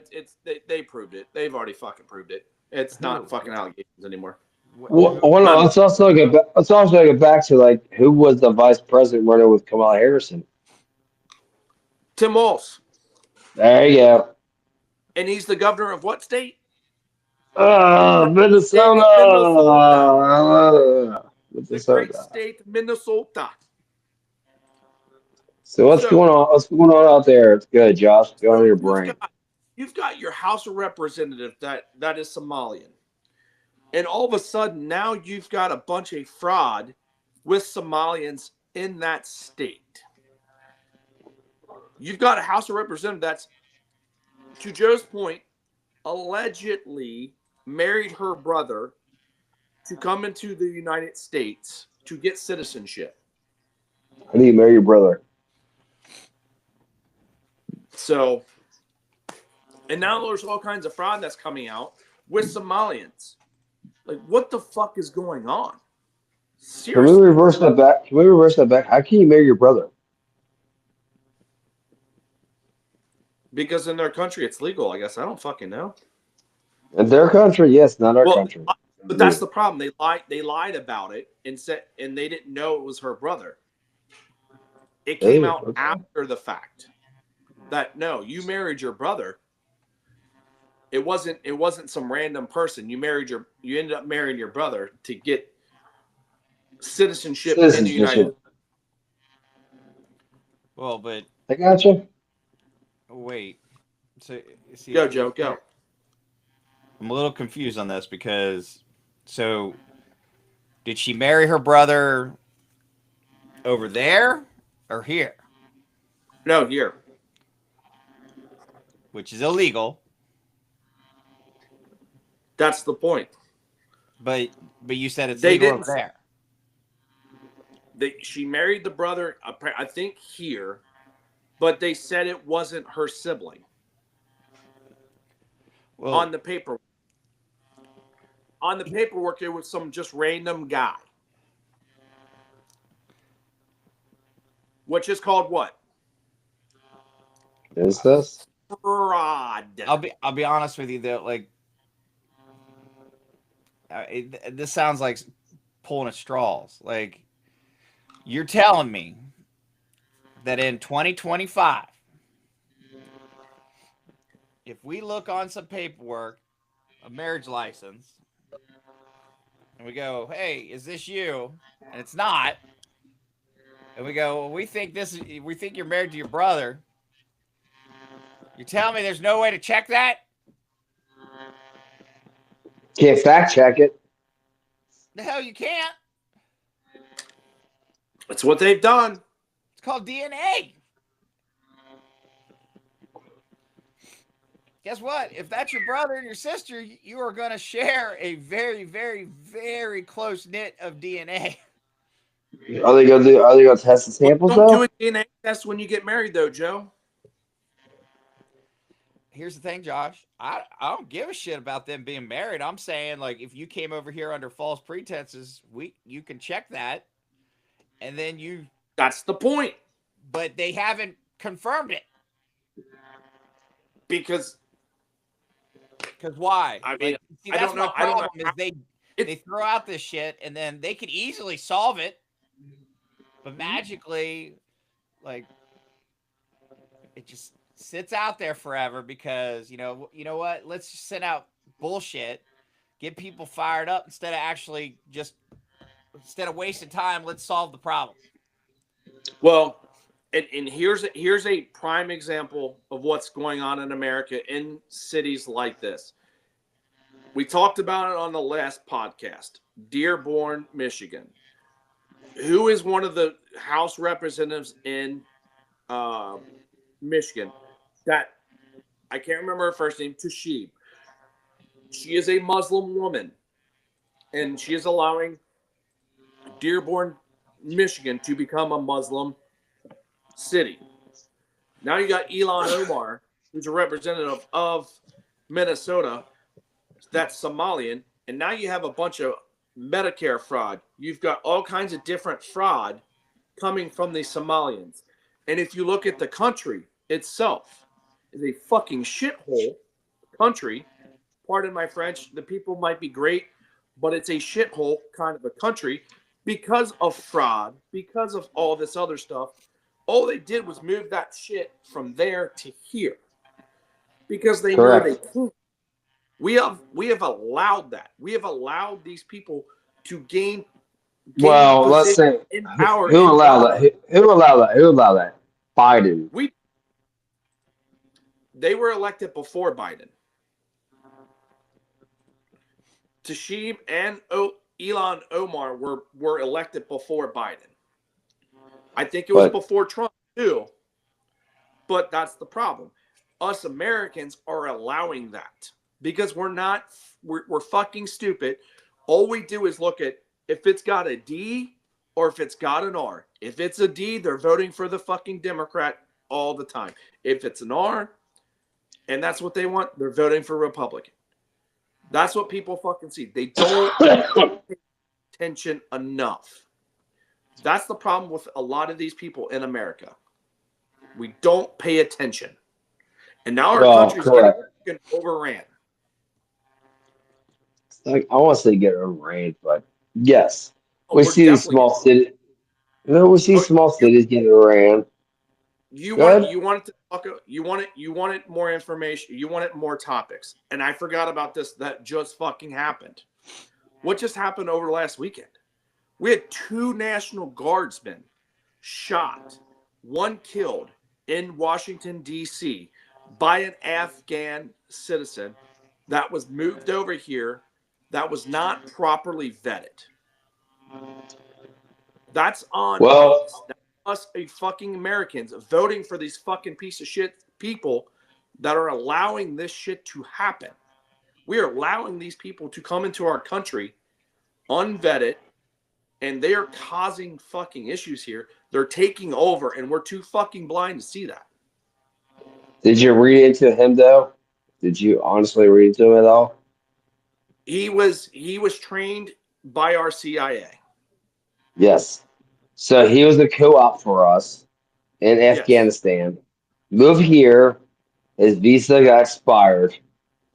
they proved it. They've already fucking proved it. It's not fucking allegations anymore. Well, let's also get back to like who was the vice president running with Kamala Harrison? Tim Walz. There you go. And he's the governor of what state? Minnesota. The great state of Minnesota. So what's going on? What's going on out there? It's good, Josh. Go on your brain. You've got your House of Representatives that is Somalian. And all of a sudden, now you've got a bunch of fraud with Somalians in that state. You've got a House of Representatives that's, to Joe's point, allegedly married her brother to come into the United States to get citizenship. How do you marry your brother? So, and now there's all kinds of fraud that's coming out with Somalians. Like, what the fuck is going on? Seriously. Can we reverse that back? How can you marry your brother? Because in their country, it's legal, I guess. I don't fucking know. In their country, yes, not our country. But that's the problem. They lied about it and they didn't know it was her brother. It came out after the fact that no, you married your brother. It wasn't some random person. You ended up marrying your brother to get citizenship in the United States. Well, but I got you. wait. So see, Go, Joe, go. I'm a little confused on this because did she marry her brother over there or here? No, here. Which is illegal. That's the point. But you said it's They legal didn't over there. She married the brother, I think here, but they said it wasn't her sibling. Well, On the paperwork. On the paperwork, it was some just random guy. Which is called what? Is this? Fraud. I'll be honest with you though, like this sounds like pulling at straws. Like you're telling me that in 2025, if we look on some paperwork, a marriage license, and we go, "Hey, is this you?" and it's not, and we go, well, "We think you're married to your brother." You tell me there's no way to check that? Can't fact check it. The hell you can't. That's what they've done. It's called DNA. Guess what? If that's your brother and your sister, you are going to share a very, very, very close knit of DNA. Are they gonna test the samples Don't though? do a DNA test when you get married, though, Joe. Here's the thing, Josh. I don't give a shit about them being married. I'm saying, like, if you came over here under false pretenses, you can check that, and then you. That's the point. But they haven't confirmed it. Because why? I mean, like, see, I that's don't know. my I don't problem know. is they throw out this shit, and then they could easily solve it, but magically, like, it just sits out there forever because you know what? Let's just send out bullshit, get people fired up instead of wasting time. Let's solve the problem. Well, and here's a prime example of what's going on in America in cities like this. We talked about it on the last podcast. Dearborn, Michigan. Who is one of the House representatives in Michigan? That I can't remember her first name. Tlaib. She is a Muslim woman, and she is allowing Dearborn, Michigan, to become a Muslim city. Now you got Ilhan Omar, who's a representative of Minnesota, that's Somalian, and now you have a bunch of Medicare fraud. You've got all kinds of different fraud coming from the Somalians. And if you look at the country itself, is a fucking shithole country. Pardon my French. The people might be great, but it's a shithole kind of a country because of fraud, because of all this other stuff. All they did was move that shit from there to here because they know they can't. We have allowed that. We have allowed these people to gain Well, let's say in power. Who allowed that? Who allowed that? Biden. They were elected before Biden. Tlaib and Ilhan Omar were elected before Biden. I think it was before Trump too. But that's the problem. Us Americans are allowing that because we're fucking stupid. All we do is look at if it's got a D or if it's got an R. If it's a D, they're voting for the fucking Democrat all the time. If it's an R, and that's what they want, they're voting for Republican. That's what people fucking see. They don't pay attention enough. That's the problem with a lot of these people in America. We don't pay attention. And now our country's getting overran. like I want to say get overrated, but yes, Oh, we we're see these definitely small city. You know, we see oh, small cities getting ran. Good. you wanted to talk you wanted more information, you wanted more topics. And I forgot about this that just fucking happened. What just happened over the last weekend? We had 2 National Guardsmen shot, 1 killed in Washington, D.C. by an Afghan citizen that was moved over here that was not properly vetted. That's on Well, us. That's us, fucking Americans, voting for these fucking piece of shit people that are allowing this shit to happen. We are allowing these people to come into our country unvetted, and they are causing fucking issues here. They're taking over, and we're too fucking blind to see that. did you read into him though? Did you honestly read into him at all? He was trained by our CIA. Yes. So he was a co-op for us in Yes. Afghanistan. Moved here. His visa got expired.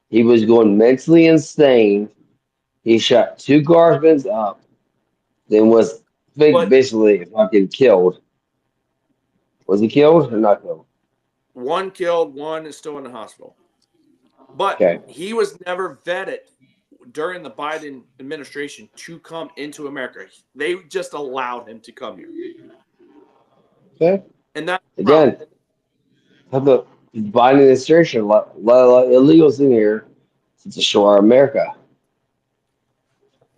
He was going mentally insane. He shot 2 guardsmen up. Then was But basically fucking killed. Was he killed or not killed? 1 killed, 1 is still in the hospital. But Okay. he was never vetted during the Biden administration to come into America. They just allowed him to come here. Okay. And that's the Again, problem. have the Biden administration let illegals in here to destroy America.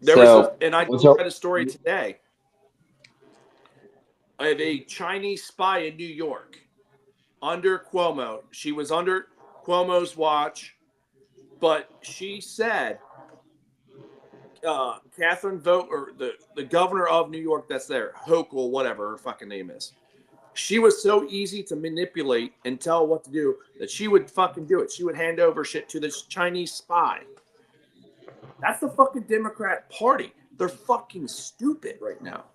There was So I what's our, read a story today of a Chinese spy in New York under Cuomo. She was under Cuomo's watch, but she said, Catherine Vogt, or the governor of New York that's there, Hochul, whatever her fucking name is. She was so easy to manipulate and tell what to do that she would fucking do it. She would hand over shit to this Chinese spy. That's the fucking Democrat Party. They're fucking stupid right now.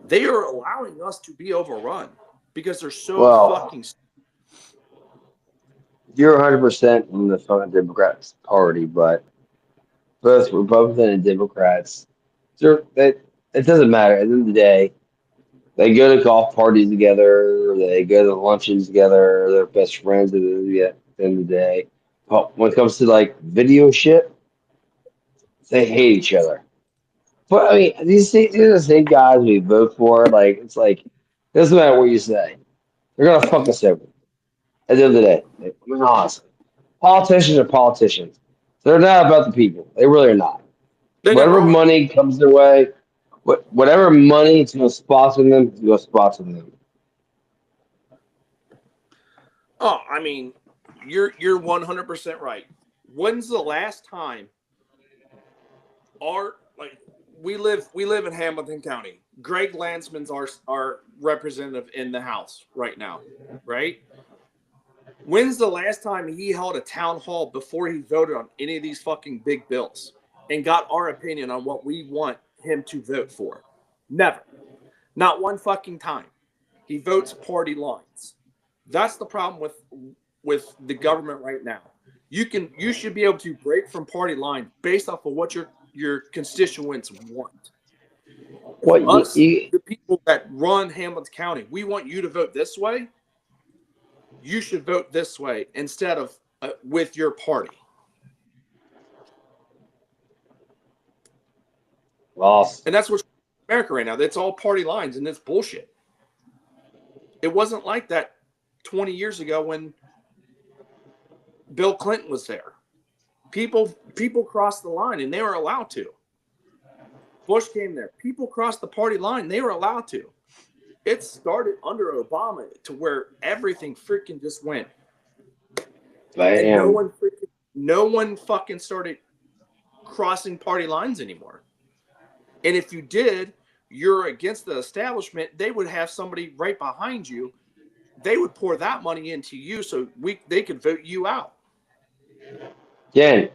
They are allowing us to be overrun because they're so fucking stupid. you're 100% in the fucking Democrats party, but both Republican and Democrats, it doesn't matter. At the end of the day, they go to golf parties together, they go to luncheons together, they're best friends at the end of the day. But when it comes to like video shit, they hate each other. But I mean, these are the same guys we vote for. Like it's like it doesn't matter what you say, they're gonna fuck us over. At the end of the day, I mean, honestly, politicians are politicians. They're not about the people. They really are not. They never Whatever are. money comes their way, whatever money is going to sponsor them, is going to sponsor them. Oh, I mean, you're 100% right. When's the last time we live in Hamilton County. Greg Landsman's our representative in the House right now, right? When's the last time he held a town hall before he voted on any of these fucking big bills and got our opinion on what we want him to vote for? Never. Not one fucking time. He votes party lines. That's the problem with the government right now. You should be able to break from party line based off of what your constituents want. The people that run Hamilton County, we want you to vote this way. You should vote this way instead of with your party. Lost. And that's what's America right now. It's all party lines, and it's bullshit. It wasn't like that 20 years ago when Bill Clinton was there. People crossed the line, and they were allowed to. Bush came there. People crossed the party line. They were allowed to. It started under Obama to where everything freaking just went. And no one fucking started crossing party lines anymore. And if you did, you're against the establishment, they would have somebody right behind you. They would pour that money into you so they could vote you out. Again,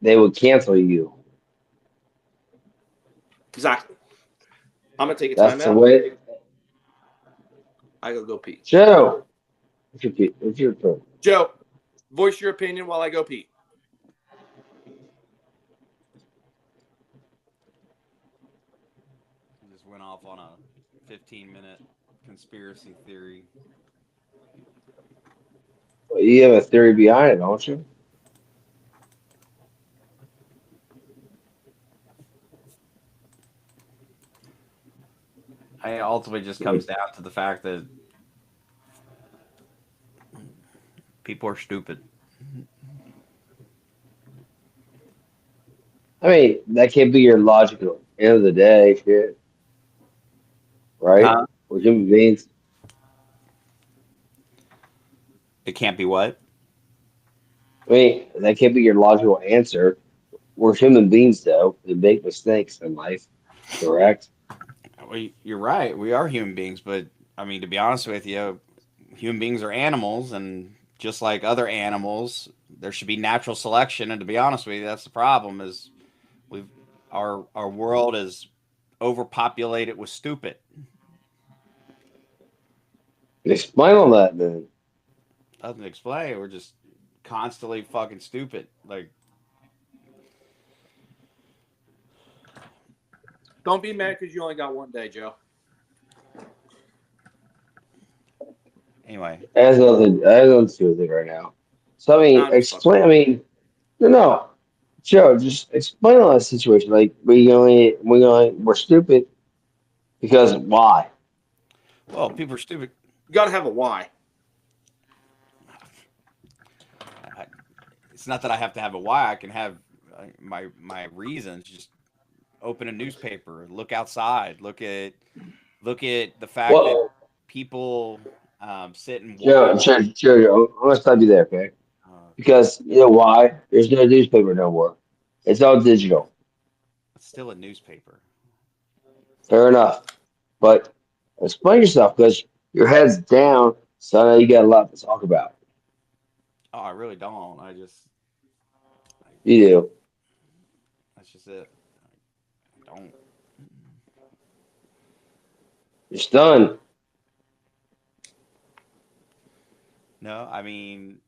they would cancel you. Exactly. I'm gonna take a That's time the out. way. I gotta go pee. Joe, it's your turn. Joe, voice your opinion while I go pee. went off on a 15-minute conspiracy theory. Well, you have a theory behind it, don't you? It ultimately just comes down to the fact that people are stupid. I mean, that can't be your logical end of the day, shit. Right? Huh? We're human beings. It can't be what? I mean, that can't be your logical answer. We're human beings, though. We make mistakes in life, correct? You're right. We are human beings, but I mean, to be honest with you, human beings are animals, and just like other animals, there should be natural selection. And to be honest with you, that's the problem. Is we've our world is overpopulated with stupid. Explain all that, then. Doesn't explain. We're just constantly fucking stupid. Like, Don't be mad because you only got one day, Joe. anyway, As nothing to do with it right now. So I mean, I'm just explain. I mean, no, Joe, just explain all that situation. Like we're stupid because why? well, people are stupid. You got to have a why. It's not that I have to have a why. I can have my reasons. Just open a newspaper, look outside, look at the fact that Well, people sit and Joe, I'm gonna stop you there, okay? uh, Because you know why? There's no newspaper no more. It's all digital. it's still a newspaper. Fair enough. But explain yourself because your head's down, so I know you got a lot to talk about. Oh, I really don't. You do. That's just it. I don't. You're stunned. No, I mean,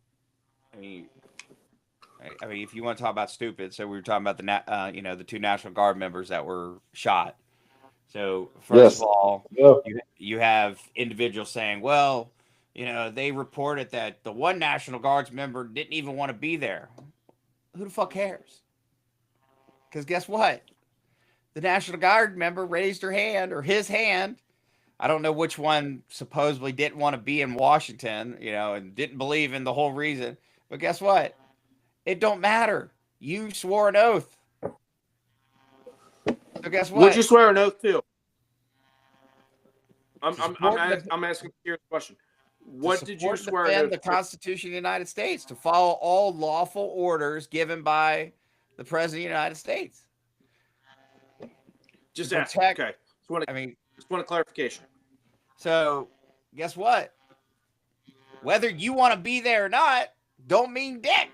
if you want to talk about stupid, so we were talking about the two National Guard members that were shot. So first Yes. of all, Yeah. you have individuals saying, well, they reported that the one National Guards member didn't even want to be there. Who the fuck cares? Because guess what? The National Guard member raised her hand or his hand. I don't know which one supposedly didn't want to be in Washington, and didn't believe in the whole reason. But guess what? It don't matter. You swore an oath. So guess Would you what? swear an oath to? To support and I'm asking a serious question. to What did you support and swear an defend oath the to? Constitution of the United States, to follow all lawful orders given by the President of the United States. Just To ask. protect. Okay. Just want a clarification. So guess what? Whether you want to be there or not, don't mean dick.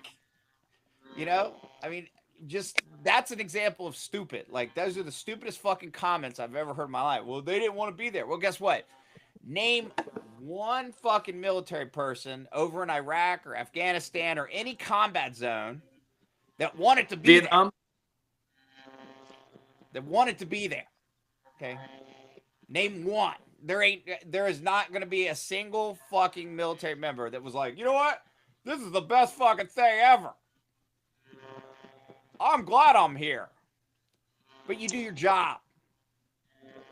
Just that's an example of stupid. Like, those are the stupidest fucking comments I've ever heard in my life. Well, they didn't want to be there. Well, guess what? Name one fucking military person over in Iraq or Afghanistan or any combat zone that wanted to be Vietnam. there. That wanted to be there. Okay. Name one. There is not going to be a single fucking military member that was like, you know what? This is the best fucking thing ever. I'm glad I'm here. But you do your job.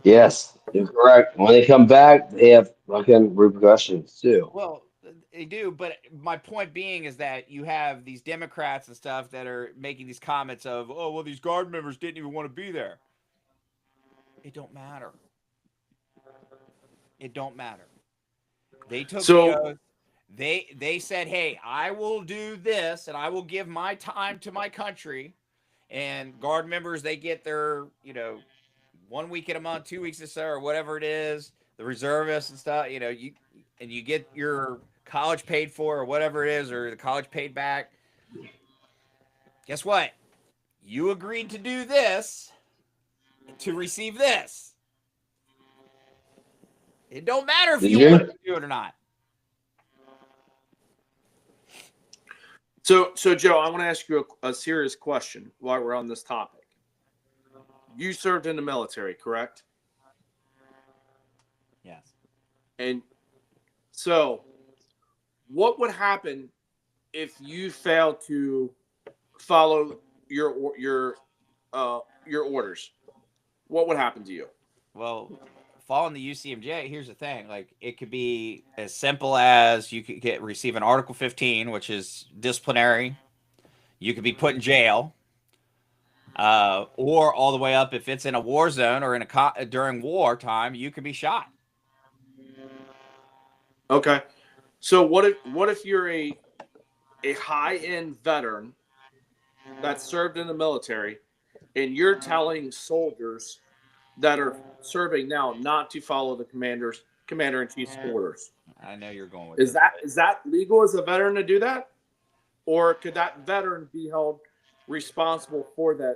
Yes, you're correct. When they come back, they have fucking repercussions too. Well, they do, but my point being is that you have these Democrats and stuff that are making these comments of, oh, well, these Guard members didn't even want to be there. It don't matter. It don't matter. They took the oath. They said, hey, I will do this and I will give my time to my country. And Guard members, they get their, 1 week in a month, 2 weeks or whatever it is. The reservists and stuff, you get your college paid for or whatever it is, or the college paid back. Guess what? You agreed to do this to receive this. It don't matter if you want to do it or not. So Joe, I want to ask you a serious question while we're on this topic. You served in the military, correct? Yes. And so, what would happen if you fail to follow your orders? What would happen to you? Well, following the UCMJ, here's the thing. Like, it could be as simple as you could receive an Article 15, which is disciplinary. You could be put in jail. Or all the way up, if it's in a war zone or during wartime, you could be shot. Okay. So what if you're a high-end veteran that served in the military, and you're telling soldiers that are serving now not to follow the commander-in-chief's orders? I know you're going with Is that legal as a veteran to do that, or could that veteran be held responsible for them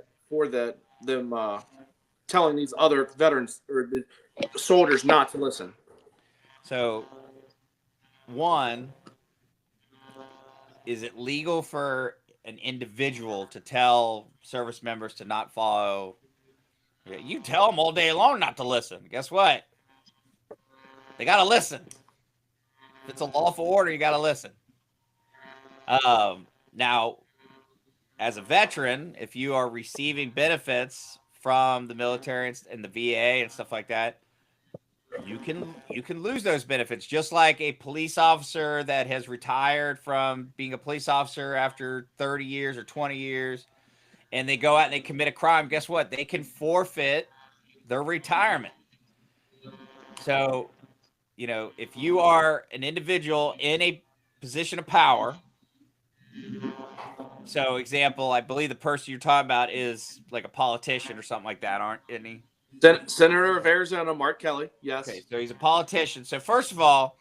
telling these other veterans or the soldiers not to listen? So, one, is it legal for an individual to tell service members to not follow? You tell them all day long not to listen. Guess what? They got to listen. If it's a lawful order, you got to listen. Now, as a veteran, if you are receiving benefits from the military and the VA and stuff like that, you can lose those benefits, just like a police officer that has retired from being a police officer after 30 years or 20 years, and they go out and they commit a crime. Guess what? They can forfeit their retirement. So, if you are an individual in a position of power, so example, I believe the person you're talking about is like a politician or something like that, isn't he? Senator of Arizona, Mark Kelly. Yes. Okay, so he's a politician. So first of all,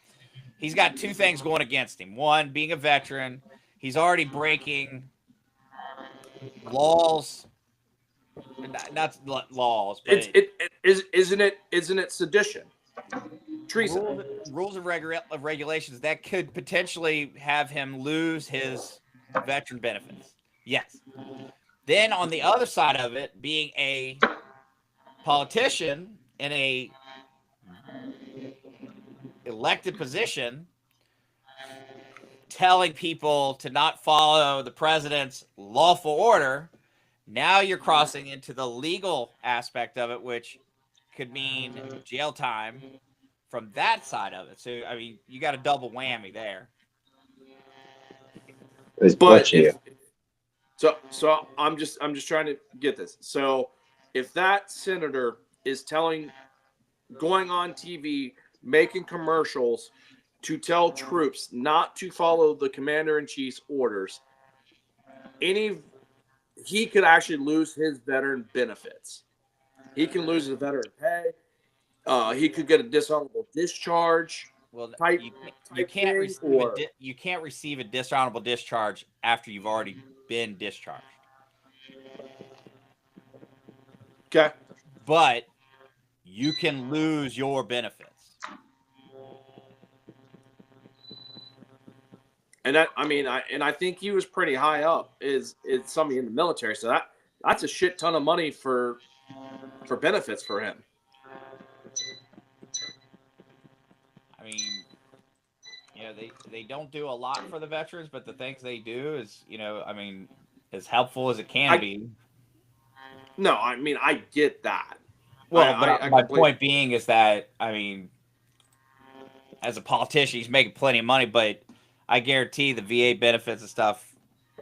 he's got two things going against him. One, being a veteran, he's already breaking laws. Not laws, but isn't it sedition? Treason. Rules of regulations that could potentially have him lose his veteran benefits. Yes. Then on the other side of it, being a politician in a elected position, telling people to not follow the president's lawful order, now you're crossing into the legal aspect of it, which could mean jail time from that side of it. So, I mean, you got a double whammy there. So I'm just trying to get this. So if that senator is going on TV, making commercials to tell troops not to follow the commander-in-chief's orders, he could actually lose his veteran benefits. He can lose his veteran pay. He could get a dishonorable discharge. Well, you can't receive a dishonorable discharge after you've already been discharged. Okay. But you can lose your benefits. And I think he was pretty high up is somebody in the military. So that's a shit ton of money for benefits for him. I mean, they don't do a lot for the veterans, but the things they do is, as helpful as it can be. No, I mean, I get that. Well, my point being is that, as a politician, he's making plenty of money, but I guarantee the VA benefits and stuff,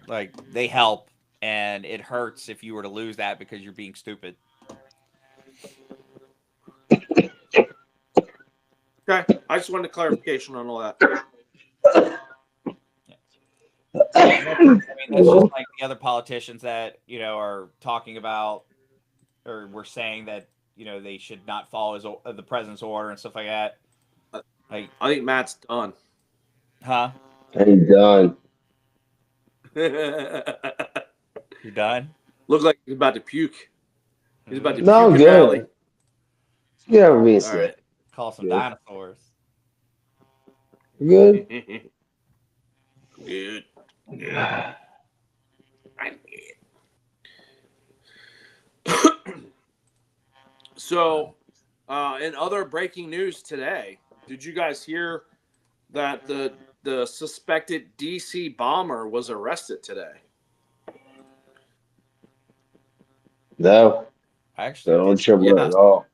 like, they help, and it hurts if you were to lose that because you're being stupid. Okay, I just wanted clarification on all that. That's just like the other politicians that, are talking about, or were saying that, they should not follow the president's order and stuff like that. Like, I think Matt's done. Huh? I'm done. You done? Look like he's about to puke. He's about to puke. No, good. Yeah, me All right. Call some dinosaurs. Good. Good. So In other breaking news today, did you guys hear that the suspected DC bomber was arrested today? No, Actually, I don't trouble Yeah. at all.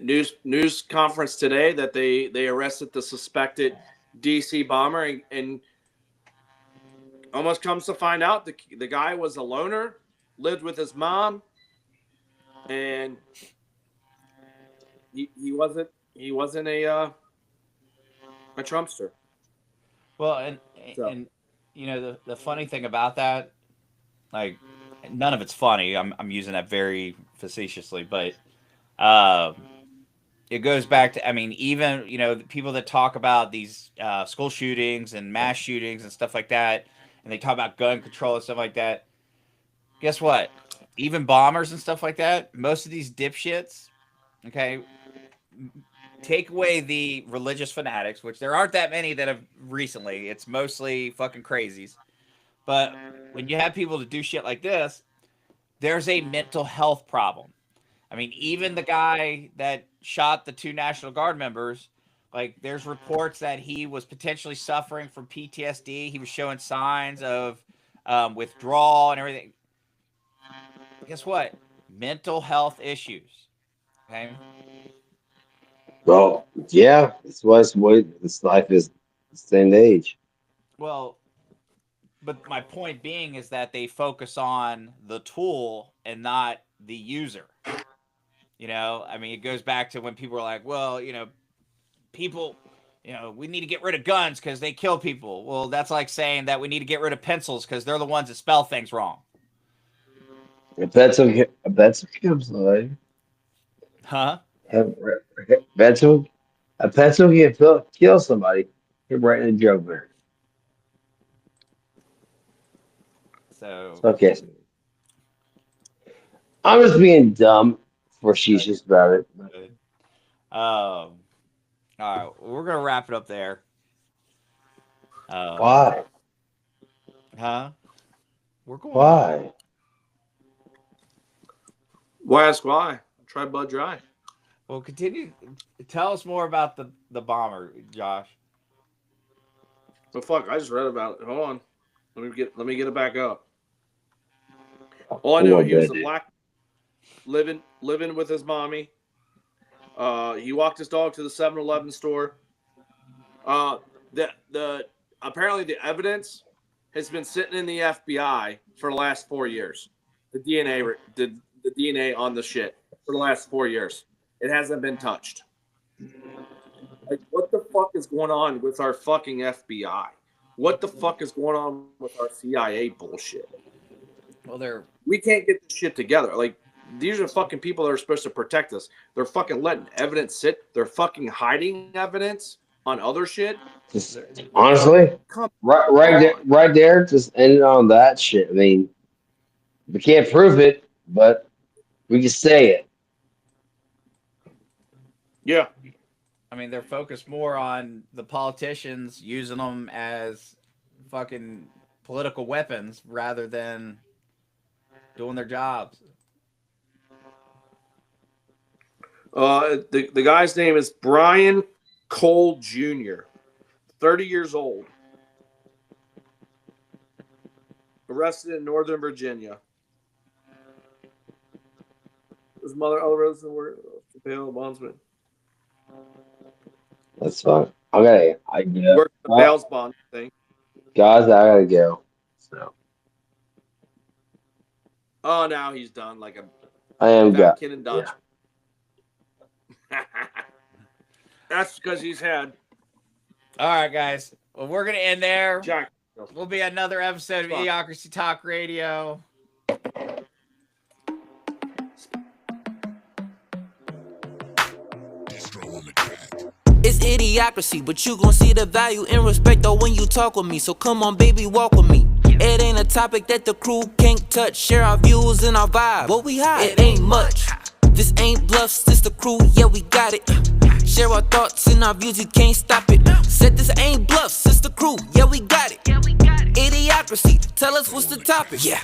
News conference today that they arrested the suspected DC bomber, and almost comes to find out the guy was a loner, lived with his mom, and he wasn't a Trumpster. well, and So. and you know the funny thing about that, like, none of it's funny. I'm using that very facetiously, but it goes back to, I mean, even, you know, the people that talk about these school shootings and mass shootings and stuff like that, and they talk about gun control and stuff like that. Guess what? Even bombers and stuff like that, most of these dipshits, okay, take away the religious fanatics, which there aren't that many that have recently. It's mostly fucking crazies. But when you have people to do shit like this, there's a mental health problem. I mean, even the guy that shot the 2 National Guard members, like, there's reports that he was potentially suffering from PTSD. He was showing signs of withdrawal and everything. Guess what? Mental health issues. Okay. Well, yeah, it's what this life is. The same age. Well, but my point being is that they focus on the tool and not the user. You know, I mean, it goes back to when people are like, well, you know, people, you know, we need to get rid of guns because they kill people. Well, that's like saying that we need to get rid of pencils because they're the ones that spell things wrong. A pencil kills somebody. Huh? A pencil can kill somebody. You're right in a joke there. So, Okay. I'm just being dumb, facetious about it. all right, we're gonna wrap it up there. Why? Huh? We're going. Why? Why ask why? Try Bud Dry. Well, continue. Tell us more about the bomber, Josh. But fuck, I just read about it. Hold on. Let me get it back up. All I know, he was a black living with his mommy. He walked his dog to the 7-Eleven store. Apparently the evidence has been sitting in the FBI for the last 4 years. The DNA on the shit for the last 4 years. It hasn't been touched. Like, what the fuck is going on with our fucking FBI? What the fuck is going on with our CIA bullshit? Well, We can't get this shit together. Like, these are fucking people that are supposed to protect us. They're fucking letting evidence sit. They're fucking hiding evidence on other shit. Just honestly, right there, just ended on that shit. I mean, we can't prove it, but we can say it. Yeah. I mean, they're focused more on the politicians using them as fucking political weapons rather than doing their jobs. The guy's name is Brian Cole Jr., 30 years old. Arrested in Northern Virginia. His mother, Rosen, were bail bondsman. That's fine. Okay, I get Worked the bail bond thing. Guys, I gotta go. So Oh, now he's done. Like I am got. Ken and Dodge. Yeah. That's because he's had All right, guys. Well, we're going to end there. Jack. Will be another episode of Idiocracy Talk Radio. It's idiocracy, but you gon' see the value and respect though when you talk with me. So come on, baby, walk with me. It ain't a topic that the crew can't touch. Share our views and our vibe. What we hide? It ain't much. This ain't bluffs, this the crew, yeah, we got it. Share our thoughts and our views, you can't stop it. Said this ain't bluffs, it's the crew, yeah, we got it. Idiocracy, tell us what's the topic. Yeah.